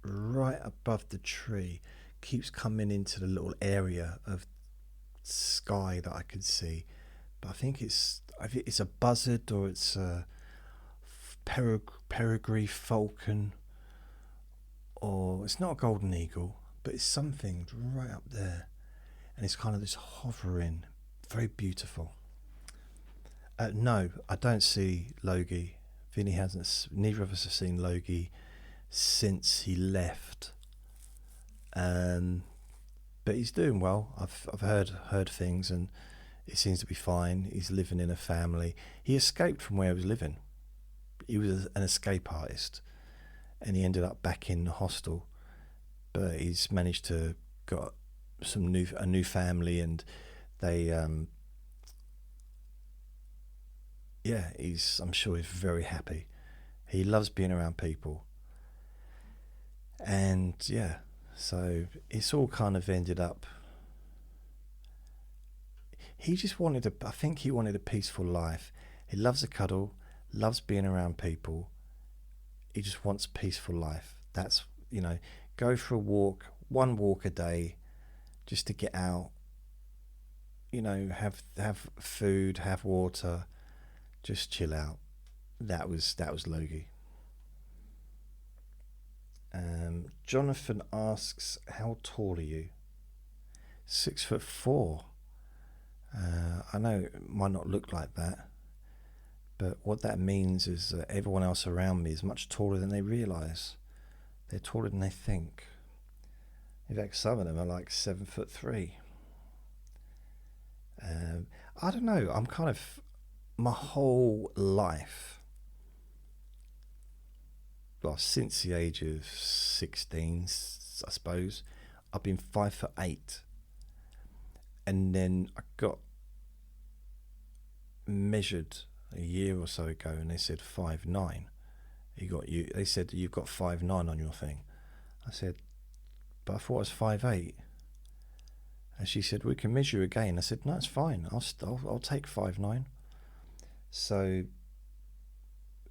right above the tree. Keeps coming into the little area of sky that I could see, but I think it's a buzzard, or it's a peregrine falcon, or it's not a golden eagle, but it's something right up there, and it's kind of this hovering, very beautiful. No, I don't see Logie. Vinny hasn't. Neither of us have seen Logie since he left. But he's doing well. I've heard things, and it seems to be fine. He's living in a family. He escaped from where he was living. He was an escape artist, and he ended up back in the hostel. But he's managed to got a new family, and they I'm sure he's very happy. He loves being around people, and yeah. So it's all kind of ended up. He just I think he wanted a peaceful life. He loves a cuddle, loves being around people. He just wants a peaceful life. That's, go for a walk, 1 walk a day, just to get out. Have food, have water, just chill out. That was Logie. Jonathan asks, how tall are you? 6'4". I know it might not look like that, but what that means is that everyone else around me is much taller than they realise. They're taller than they think. In fact, some of them are like 7'3". I don't know. I'm kind of, my whole life, well, since the age of 16, I suppose, I've been 5'8", and then I got measured a year or so ago, and they said 5'9". They said you've got 5'9" on your thing. I said, but I thought I was 5'8". And she said, we can measure you again. I said, no, it's fine. I'll take 5'9". So,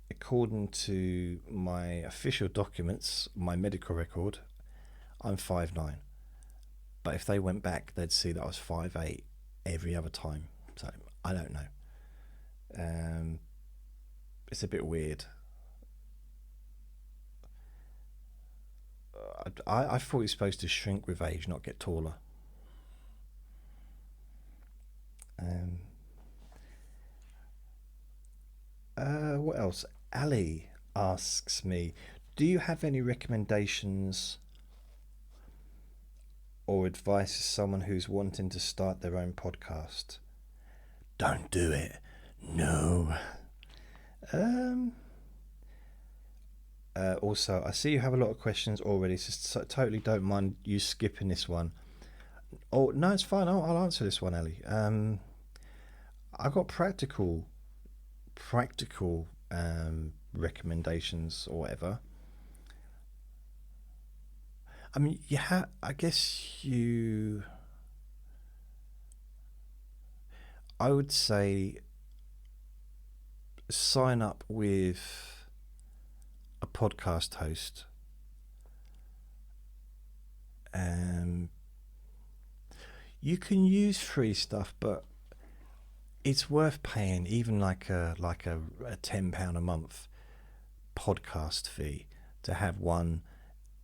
according to my official documents, my medical record, I'm 5'9". But if they went back, they'd see that I was 5'8" every other time. So I don't know. It's a bit weird. I thought you're supposed to shrink with age, not get taller. What else? Ali asks me, do you have any recommendations or advice to someone who's wanting to start their own podcast? Don't do it. No. Also, I see you have a lot of questions already, so totally don't mind you skipping this one. Oh, no, it's fine. I'll answer this one, Ali. I've got practical recommendations or whatever. I mean, I would say sign up with a podcast host. You can use free stuff, but it's worth paying even like a £10 a month podcast fee to have one.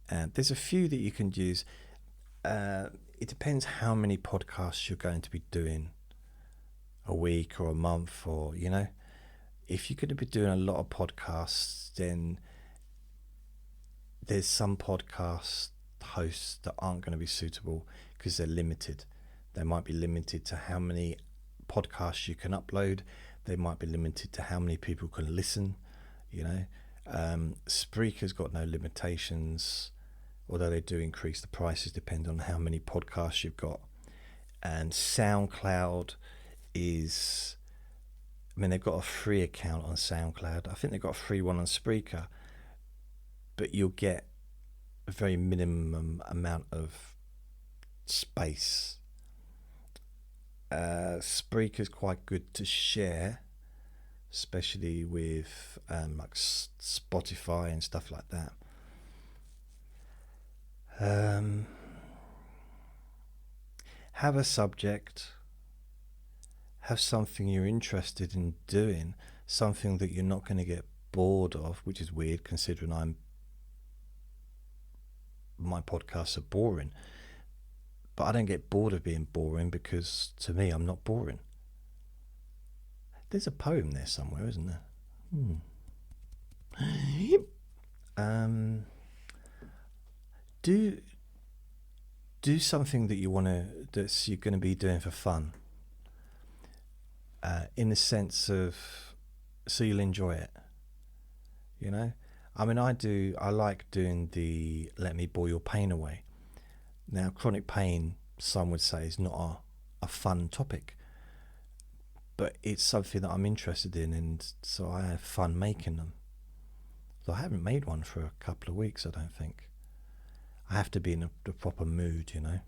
And there's a few that you can use. it depends how many podcasts you're going to be doing a week or a month, or, you know, if you're going to be doing a lot of podcasts, then there's some podcast hosts that aren't going to be suitable because they're limited. They might be limited to how many podcasts you can upload. They might be limited to how many people can listen, you know. Spreaker's got no limitations, although they do increase the prices depending on how many podcasts you've got. And SoundCloud is, I mean, they've got a free account on SoundCloud. I think they've got a free one on Spreaker, but you'll get a very minimum amount of space. Spreaker's quite good to share, especially with like Spotify and stuff like that. Have a subject, have something you're interested in doing, something that you're not going to get bored of, which is weird considering my podcasts are boring, but I don't get bored of being boring because to me I'm not boring. There's a poem there somewhere, isn't there? Do something that you're going to be doing for fun, in the sense of, so you'll enjoy it, you know. I mean, I like doing the Let Me Boil Your Pain Away. Now, chronic pain, some would say, is not a fun topic, but it's something that I'm interested in, and so I have fun making them. So I haven't made one for a couple of weeks, I don't think. I have to be in the proper mood, you know.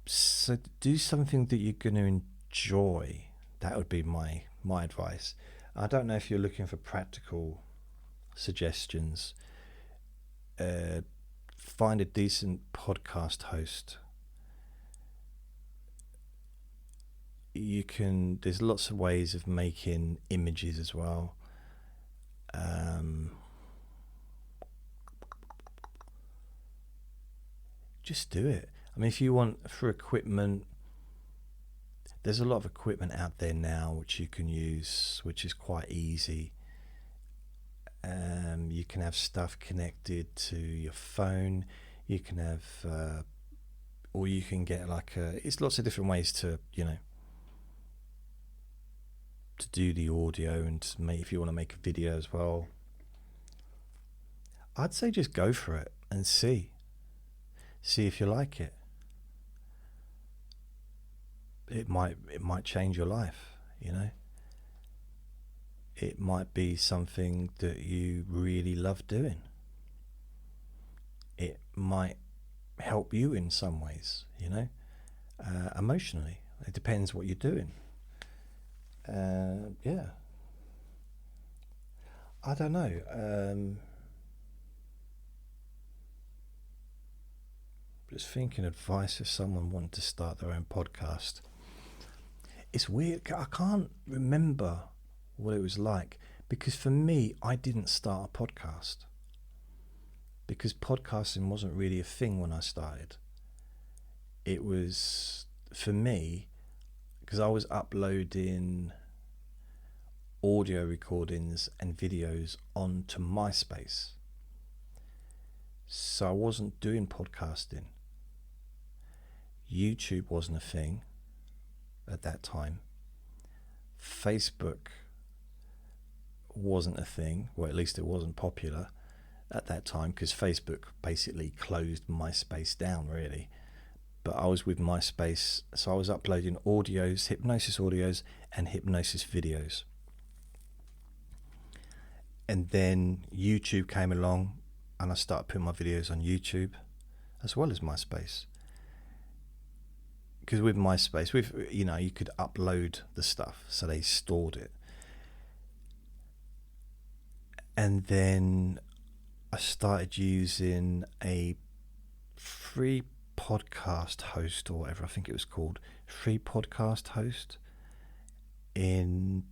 So do something that you're going to enjoy. That would be my advice. I don't know if you're looking for practical suggestions. Find a decent podcast host. There's lots of ways of making images as well. Just do it. I mean, if you want, for equipment, there's a lot of equipment out there now which you can use, which is quite easy. You can have stuff connected to your phone. You can have, or you can get it's lots of different ways to, you know, to do the audio, and if you want to make a video as well. I'd say just go for it and see if you like it. It might change your life, you know. It might be something that you really love doing. It might help you in some ways, you know, emotionally. It depends what you're doing. Yeah. I don't know. Just thinking advice if someone wanted to start their own podcast. It's weird. I can't remember what it was like, because for me, I didn't start a podcast because podcasting wasn't really a thing when I started. It was, for me, because I was uploading audio recordings and videos onto MySpace, so I wasn't doing podcasting. YouTube wasn't a thing at that time. Facebook wasn't a thing, well, at least it wasn't popular at that time, because Facebook basically closed MySpace down, really. But I was with MySpace, so I was uploading audios, hypnosis audios and hypnosis videos. And then YouTube came along and I started putting my videos on YouTube as well as MySpace. Because with MySpace, you could upload the stuff, so they stored it. And then I started using a free podcast host, or whatever I think it was called, free podcast host, in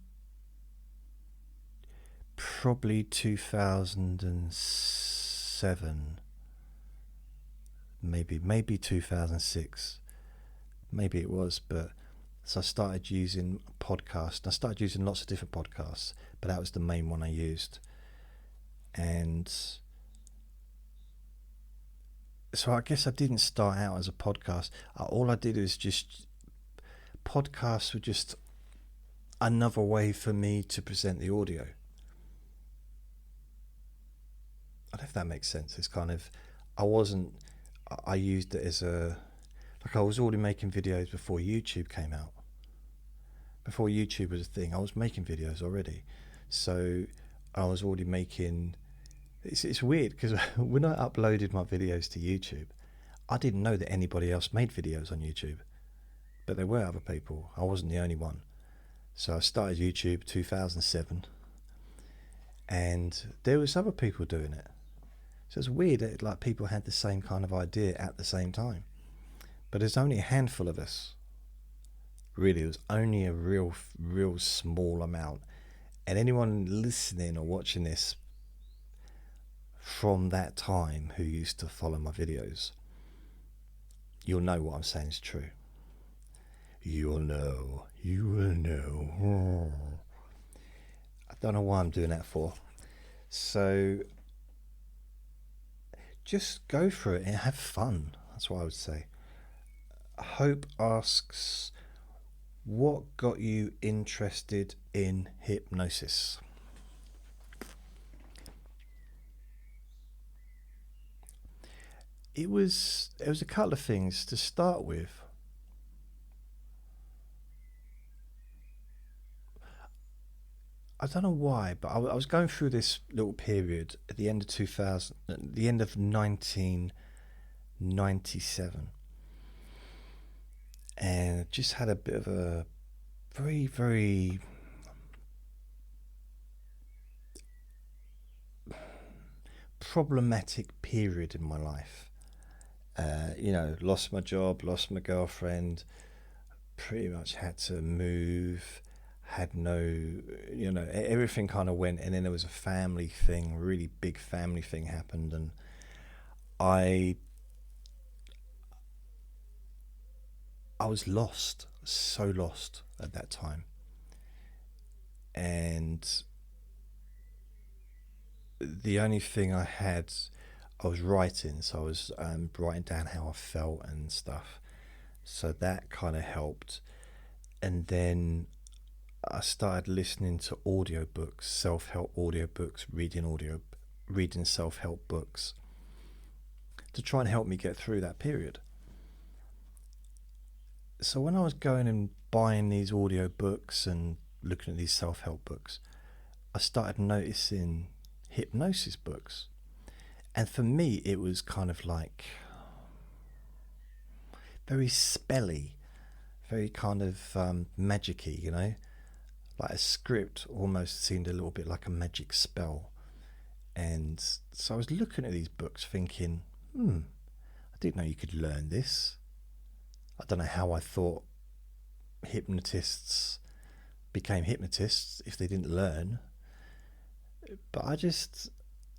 probably 2007, maybe 2006, maybe it was. But so I started using podcasts. I started using lots of different podcasts, but that was the main one I used. And so I guess I didn't start out as a podcast. All I did was just, podcasts were just another way for me to present the audio. I don't know if that makes sense. It's kind of, I used it as I was already making videos before YouTube came out. Before YouTube was a thing, I was making videos already. So I was already making, it's weird because when I uploaded my videos to YouTube, I didn't know that anybody else made videos on YouTube. But there were other people. I wasn't the only one. So I started YouTube 2007, and there was other people doing it. So it's weird that like people had the same kind of idea at the same time. But there's only a handful of us. Really, it was only a real small amount. And anyone listening or watching this from that time who used to follow my videos, you'll know what I'm saying is true. You will know. I don't know why I'm doing that for. So just go for it and have fun. That's what I would say. Hope asks, what got you interested in hypnosis? It was a couple of things to start with. I don't know why, but I was going through this little period at the end of 2000, at the end of 1997, and just had a bit of a very problematic period in my life. Lost my job, lost my girlfriend, pretty much had to move, had no, everything kind of went, and then there was a family thing, really big family thing happened, and I was lost, so lost at that time. And the only thing I was writing, so I was writing down how I felt and stuff. So that kind of helped. And then I started listening to audiobooks, self-help audiobooks, reading self-help books to try and help me get through that period. So when I was going and buying these audiobooks and looking at these self-help books, I started noticing hypnosis books. And for me, it was kind of like very spelly, very kind of magic-y, like a script almost seemed a little bit like a magic spell. And so I was looking at these books thinking, I didn't know you could learn this. I don't know how I thought hypnotists became hypnotists if they didn't learn. But I just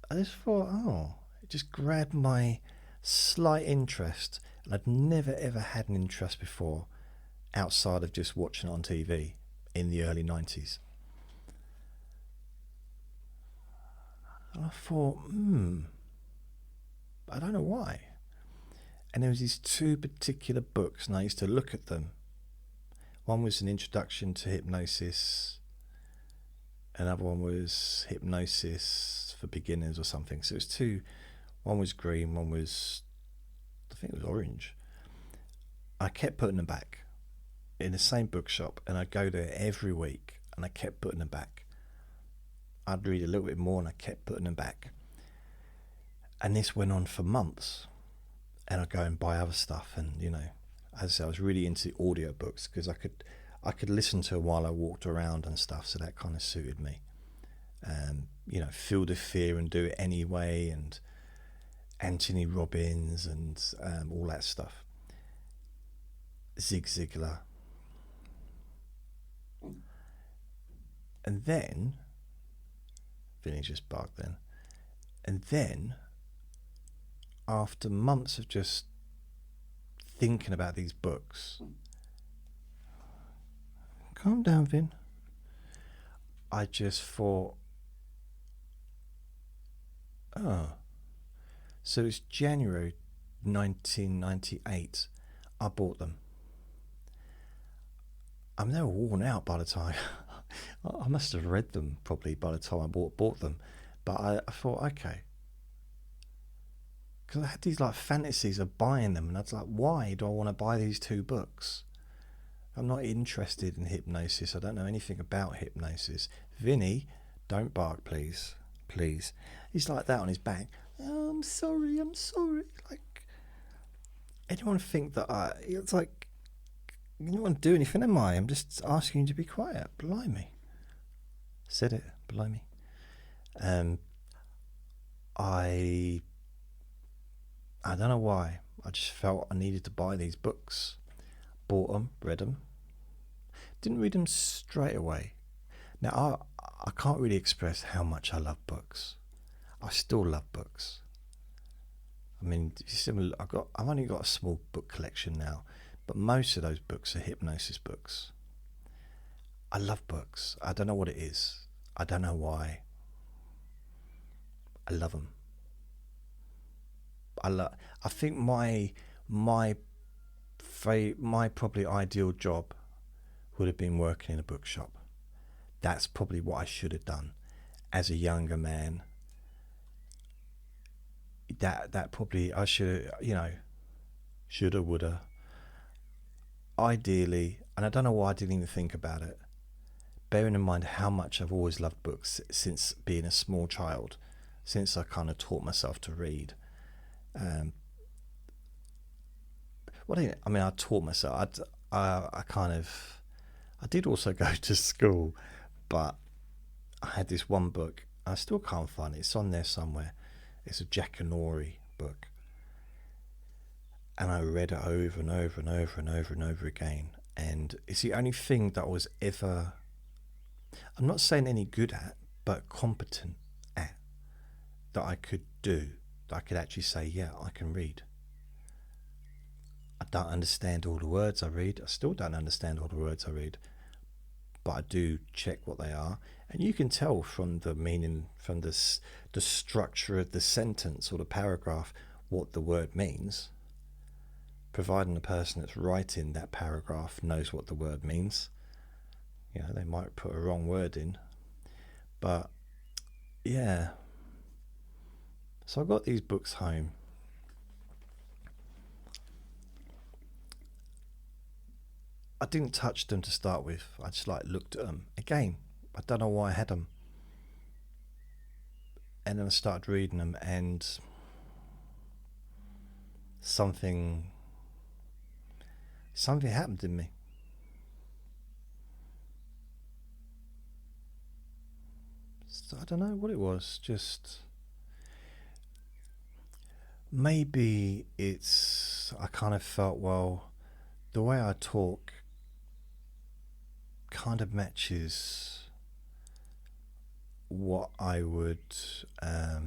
thought, it just grabbed my slight interest. And I'd never ever had an interest before outside of just watching it on TV in the early 90s. And I thought, I don't know why. And there was these two particular books, and I used to look at them. One was an introduction to hypnosis. Another one was hypnosis for beginners or something. So it was two. One was green, one was, I think it was orange. I kept putting them back in the same bookshop, and I'd go there every week, and I kept putting them back. I'd read a little bit more, and I kept putting them back. And this went on for months. And I'd go and buy other stuff, and as I said, I was really into audiobooks because I could listen to them while I walked around and stuff, so that kind of suited me. Feel the Fear and Do It Anyway, and Anthony Robbins, and all that stuff. Zig Ziglar. And then, Vinny just barked then. And then, after months of just thinking about these books. Calm down, Vin. I just thought, oh, so it's January 1998. I bought them. I mean, they were worn out by the time. I must have read them probably by the time I bought them. But I thought, okay. Because I had these like fantasies of buying them, and I was like, why do I want to buy these 2 books? I'm not interested in hypnosis. I don't know anything about hypnosis. Vinny, don't bark, please. Please. He's like that on his back. Oh, I'm sorry. Like, anyone think that it's like, you don't want to do anything, am I? I'm just asking you to be quiet. Blimey. Said it. Blimey. I don't know why. I just felt I needed to buy these books. Bought them, read them. Didn't read them straight away. Now, I can't really express how much I love books. I still love books. I mean, I've only got a small book collection now, but most of those books are hypnosis books. I love books. I don't know what it is. I don't know why. I love them. I think my probably ideal job would have been working in a bookshop. That's probably what I should have done as a younger man. That probably I should, shoulda, woulda. Ideally, and I don't know why I didn't even think about it, bearing in mind how much I've always loved books since being a small child, since I kind of taught myself to read. I taught myself. I did also go to school, but I had this one book. I still can't find it. It's on there somewhere. It's a Jackanory book. And I read it over and over and over and over and over again. And it's the only thing that I was ever, I'm not saying any good at, but competent at, that I could do. That I could actually say, yeah, I can read. I don't understand all the words I read. I still don't understand all the words I read. But I do check what they are. And you can tell from the meaning, from the structure of the sentence or the paragraph, what the word means, providing the person that's writing that paragraph knows what the word means. They might put a wrong word in, but yeah. So I got these books home. I didn't touch them to start with. I just looked at them. Again, I don't know why I had them. And then I started reading them, and something happened in me. So I don't know what it was. Just maybe I kind of felt, well, the way I talk kind of matches what I would I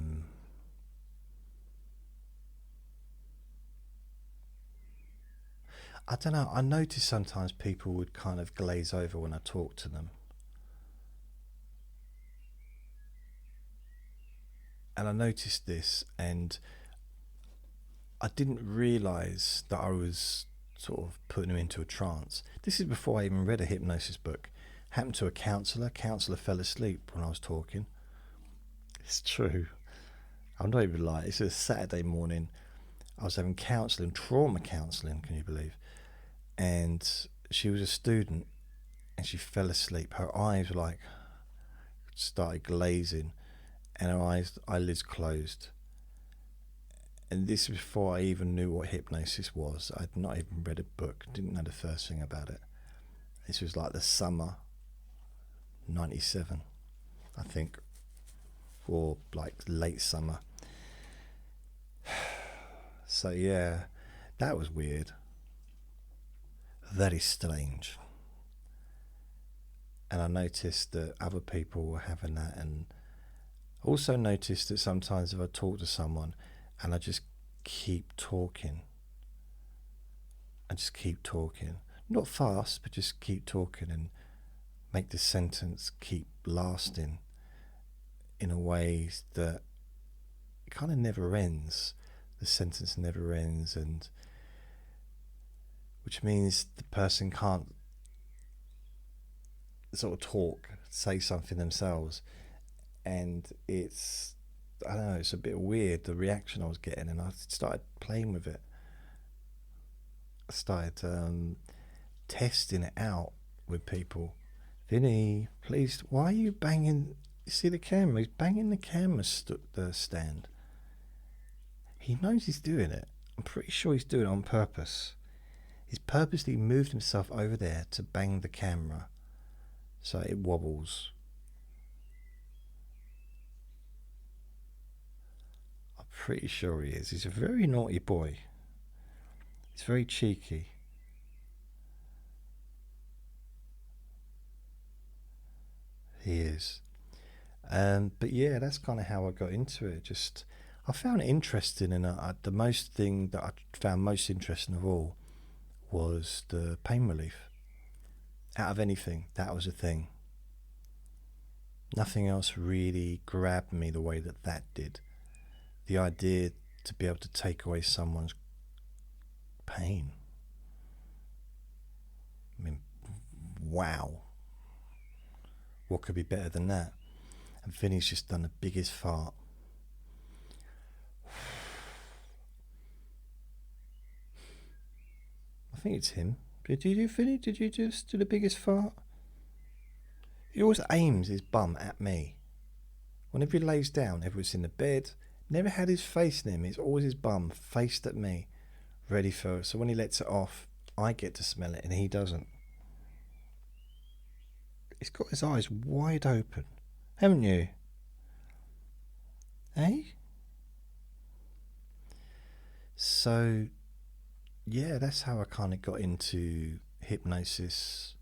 don't know, I notice sometimes people would kind of glaze over when I talk to them. And I noticed this, and I didn't realise that I was sort of putting them into a trance. This is before I even read a hypnosis book. Happened to a counsellor. Counsellor fell asleep when I was talking. It's true. I'm not even lying. It's a Saturday morning. I was having counselling, trauma counselling, can you believe? And she was a student, and she fell asleep. Her eyes were started glazing, and her eyelids closed. And this was before I even knew what hypnosis was. I'd not even read a book, didn't know the first thing about it. This was the summer 97, I think, or late summer. So yeah, that was weird. Very strange. And I noticed that other people were having that, and also noticed that sometimes if I talk to someone and I just keep talking, and just keep talking. Not fast, but just keep talking and make the sentence keep lasting in a way that it kind of never ends. The sentence never ends, and which means the person can't sort of talk, say something themselves, and it's, I don't know, it's a bit weird, the reaction I was getting, and I started playing with it. I started testing it out with people. Vinny, please, why are you banging? You see the camera? He's banging the camera the stand. He knows he's doing it. I'm pretty sure he's doing it on purpose. He's purposely moved himself over there to bang the camera so it wobbles. I'm pretty sure he is. He's a very naughty boy. He's very cheeky. He is. But yeah, that's kind of how I got into it. Just, I found it interesting, and the most thing that I found most interesting of all was the pain relief. Out of anything, that was a thing. Nothing else really grabbed me the way that that did. The idea to be able to take away someone's pain. I mean, wow. What could be better than that? And Vinny's just done the biggest fart. I think it's him. Did you do, Vinny? Did you just do the biggest fart? He always aims his bum at me. Whenever he lays down, ever it's in the bed, never had his face in him. It's always his bum faced at me, ready for it. So when he lets it off, I get to smell it and he doesn't. He's got his eyes wide open, haven't you? Eh? So, yeah, that's how I kind of got into hypnosis.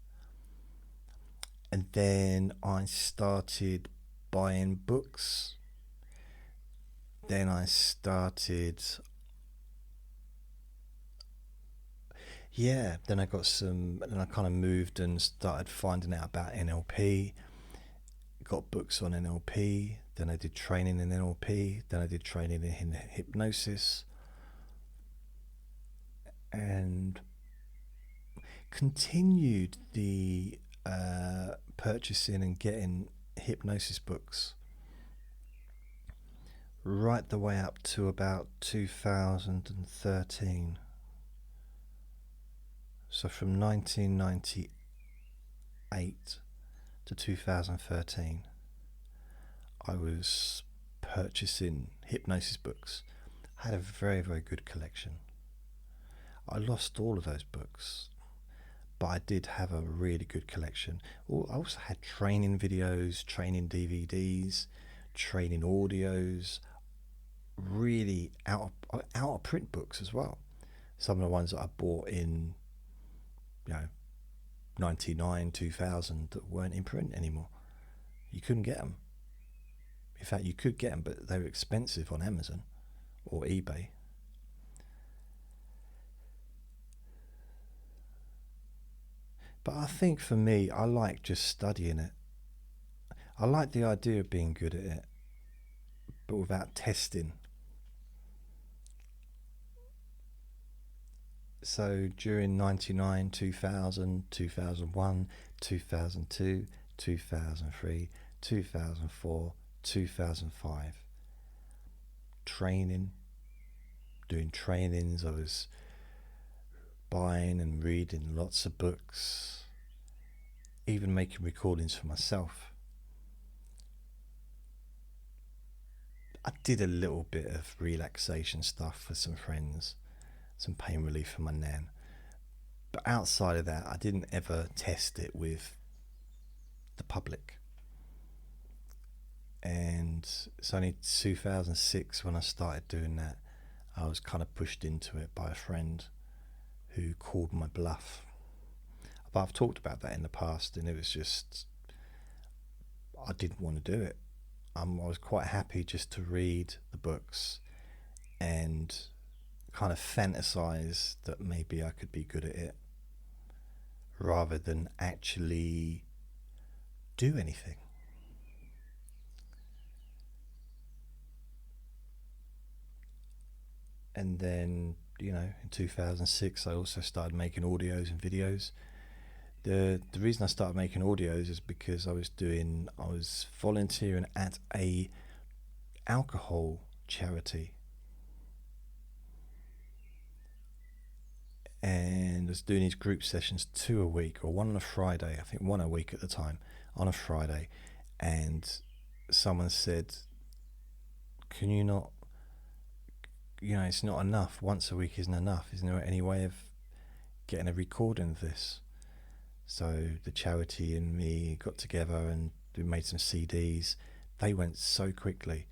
And then I started buying books. Then I started... Yeah, then I got some... And I kind of moved and started finding out about NLP. Got books on NLP. Then I did training in NLP. Then I did training in hypnosis. And continued the purchasing and getting hypnosis books right the way up to about 2013. So from 1998 to 2013, I was purchasing hypnosis books. I had a very, very good collection. I lost all of those books, but I did have a really good collection. I also had training videos, training DVDs, training audios, really out of print books as well. Some of the ones that I bought in, 99, 2000 that weren't in print anymore. You couldn't get them. In fact, you could get them, but they were expensive on Amazon or eBay. But I think for me, I like just studying it. I like the idea of being good at it, but without testing. So during 99, 2000, 2001, 2002, 2003, 2004, 2005, doing trainings, I was buying and reading lots of books, even making recordings for myself. I did a little bit of relaxation stuff for some friends, some pain relief for my nan, but outside of that I didn't ever test it with the public. And it's only 2006 when I started doing that. I was kind of pushed into it by a friend who called my bluff. But I've talked about that in the past, and it was just, I didn't want to do it. I was quite happy just to read the books and kind of fantasize that maybe I could be good at it rather than actually do anything. And then, in 2006, I also started making audios and videos. The reason I started making audios is because I was volunteering at a alcohol charity, and I was doing these group sessions, 2 a week, or one on a Friday. I think 1 a week at the time, on a Friday. And someone said, can you not, it's not enough. Once a week isn't enough. Isn't there any way of getting a recording of this? So the charity and me got together and we made some CDs. They went so quickly,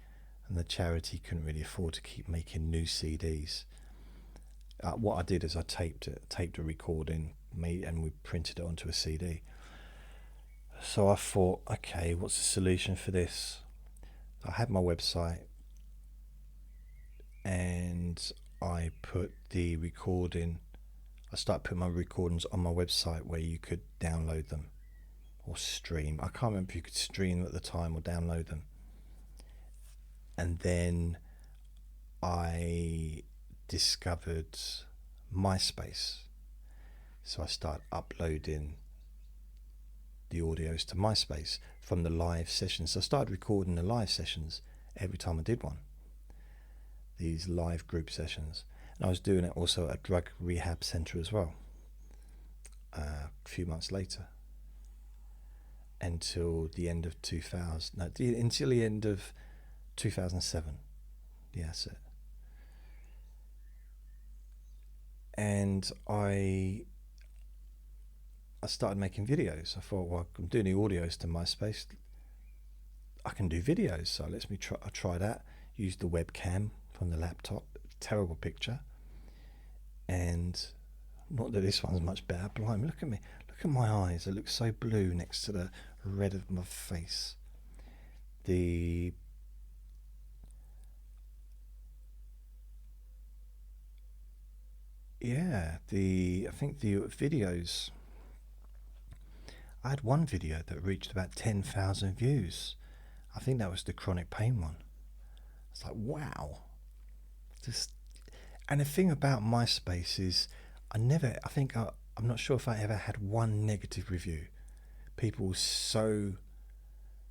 and the charity couldn't really afford to keep making new CDs. What I did is I taped a recording, and we printed it onto a CD. So I thought, okay, what's the solution for this? I had my website, and I started putting my recordings on my website where you could download them or stream. I can't remember if you could stream them at the time or download them. And then I discovered MySpace. So I started uploading the audios to MySpace from the live sessions. So I started recording the live sessions every time I did one. These live group sessions. And I was doing it also at a drug rehab centre as well. A few months later. Until the end of until the end of 2007. Yeah, that's it. And I started making videos. I thought, well, I'm doing the audios to MySpace. I can do videos, so I try that. Use the webcam from the laptop. Terrible picture. And not that this one's much better. Blimey, look at me. Look at my eyes. They look so blue next to the red of my face. I think the videos, I had one video that reached about 10,000 views. I think that was the chronic pain one. It's like, wow. And the thing about MySpace is I'm not sure if I ever had one negative review. People were so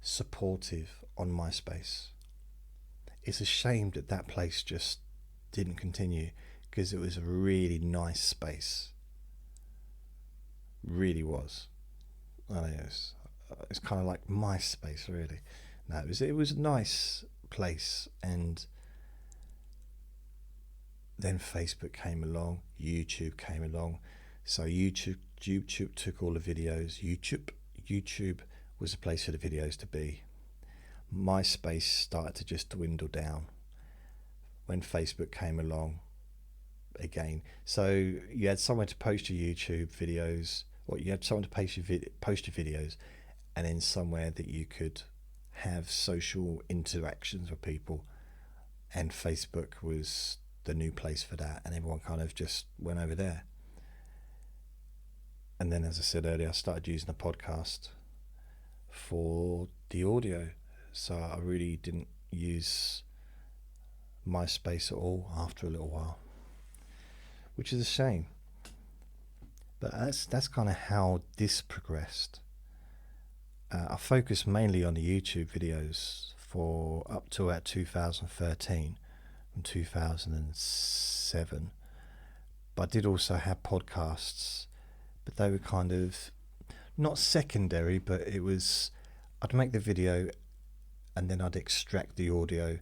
supportive on MySpace. It's a shame that place just didn't continue, because it was a really nice space. Really was. It's kind of like MySpace, really. No, it was a nice place. And then Facebook came along, YouTube came along. So YouTube took all the videos. YouTube was the place for the videos to be. MySpace started to just dwindle down when Facebook came along again. So you had somewhere to post your YouTube videos, or you had someone to post your videos, and then somewhere that you could have social interactions with people. And Facebook was the new place for that, and everyone kind of just went over there. And then, as I said earlier, I started using a podcast for the audio. So I really didn't use MySpace at all after a little while, which is a shame. But that's kind of how this progressed. I focused mainly on the YouTube videos for up to about 2013, from 2007. But I did also have podcasts, but they were kind of not secondary, but it was, I'd make the video and then I'd extract the audio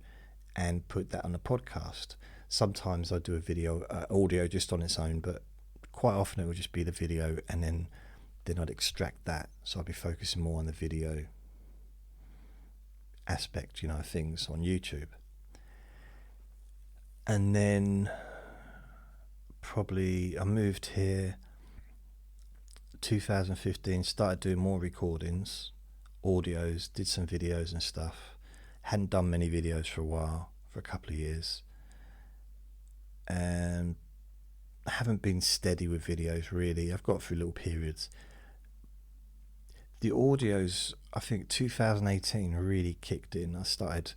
and put that on a podcast. Sometimes I'd do a video, audio just on its own, but quite often it would just be the video, and then I'd extract that. So I'd be focusing more on the video aspect, things on YouTube. And then probably I moved here 2015, started doing more recordings, audios, did some videos and stuff. Hadn't done many videos for a while, for a couple of years. and I haven't been steady with videos really. I've got through little periods. The audios, I think 2018 really kicked in. I started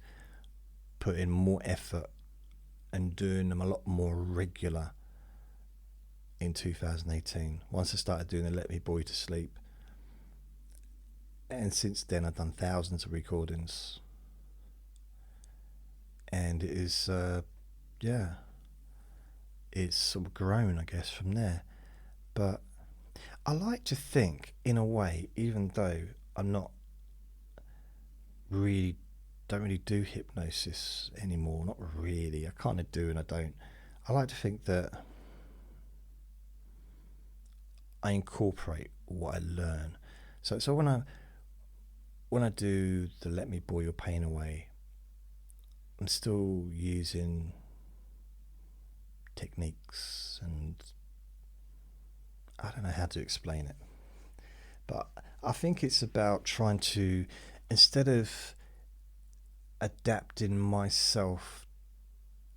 putting more effort and doing them a lot more regular in 2018. Once I started doing the Let Me Bore You to Sleep, and since then I've done thousands of recordings, and it is it's sort of grown, I guess, from there. But I like to think, in a way, even though I'm not really, don't really do hypnosis anymore, not really, I kind of do and I don't. I like to think that I incorporate what I learn. So when I do the Let Me Bore Your Pain Away, I'm still using techniques, and I don't know how to explain it, but I think it's about trying to, instead of adapting myself,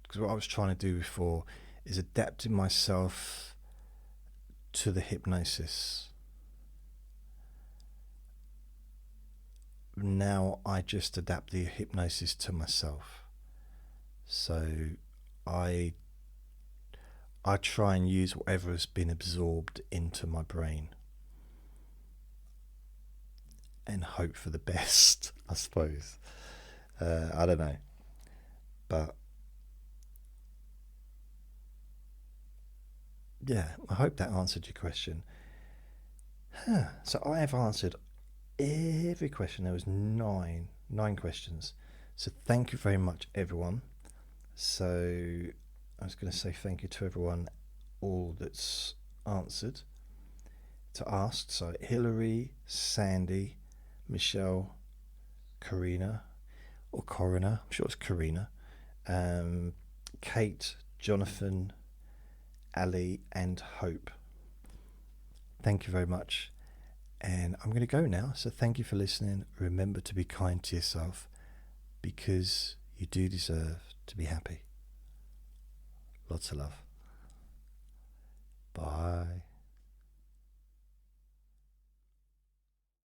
because what I was trying to do before is adapting myself to the hypnosis. Now I just adapt the hypnosis to myself. So I try and use whatever has been absorbed into my brain and hope for the best, I suppose. I don't know. But yeah, I hope that answered your question. So I have answered every question. There was nine questions. So thank you very much, everyone. So I was going to say thank you to everyone, all that's answered, to ask. So Hillary, Sandy, Michelle, Karina, or Corina, I'm sure it's Karina, Kate, Jonathan, Ali, and Hope. Thank you very much. And I'm going to go now. So thank you for listening. Remember to be kind to yourself, because you do deserve to be happy. Lots of love. Bye.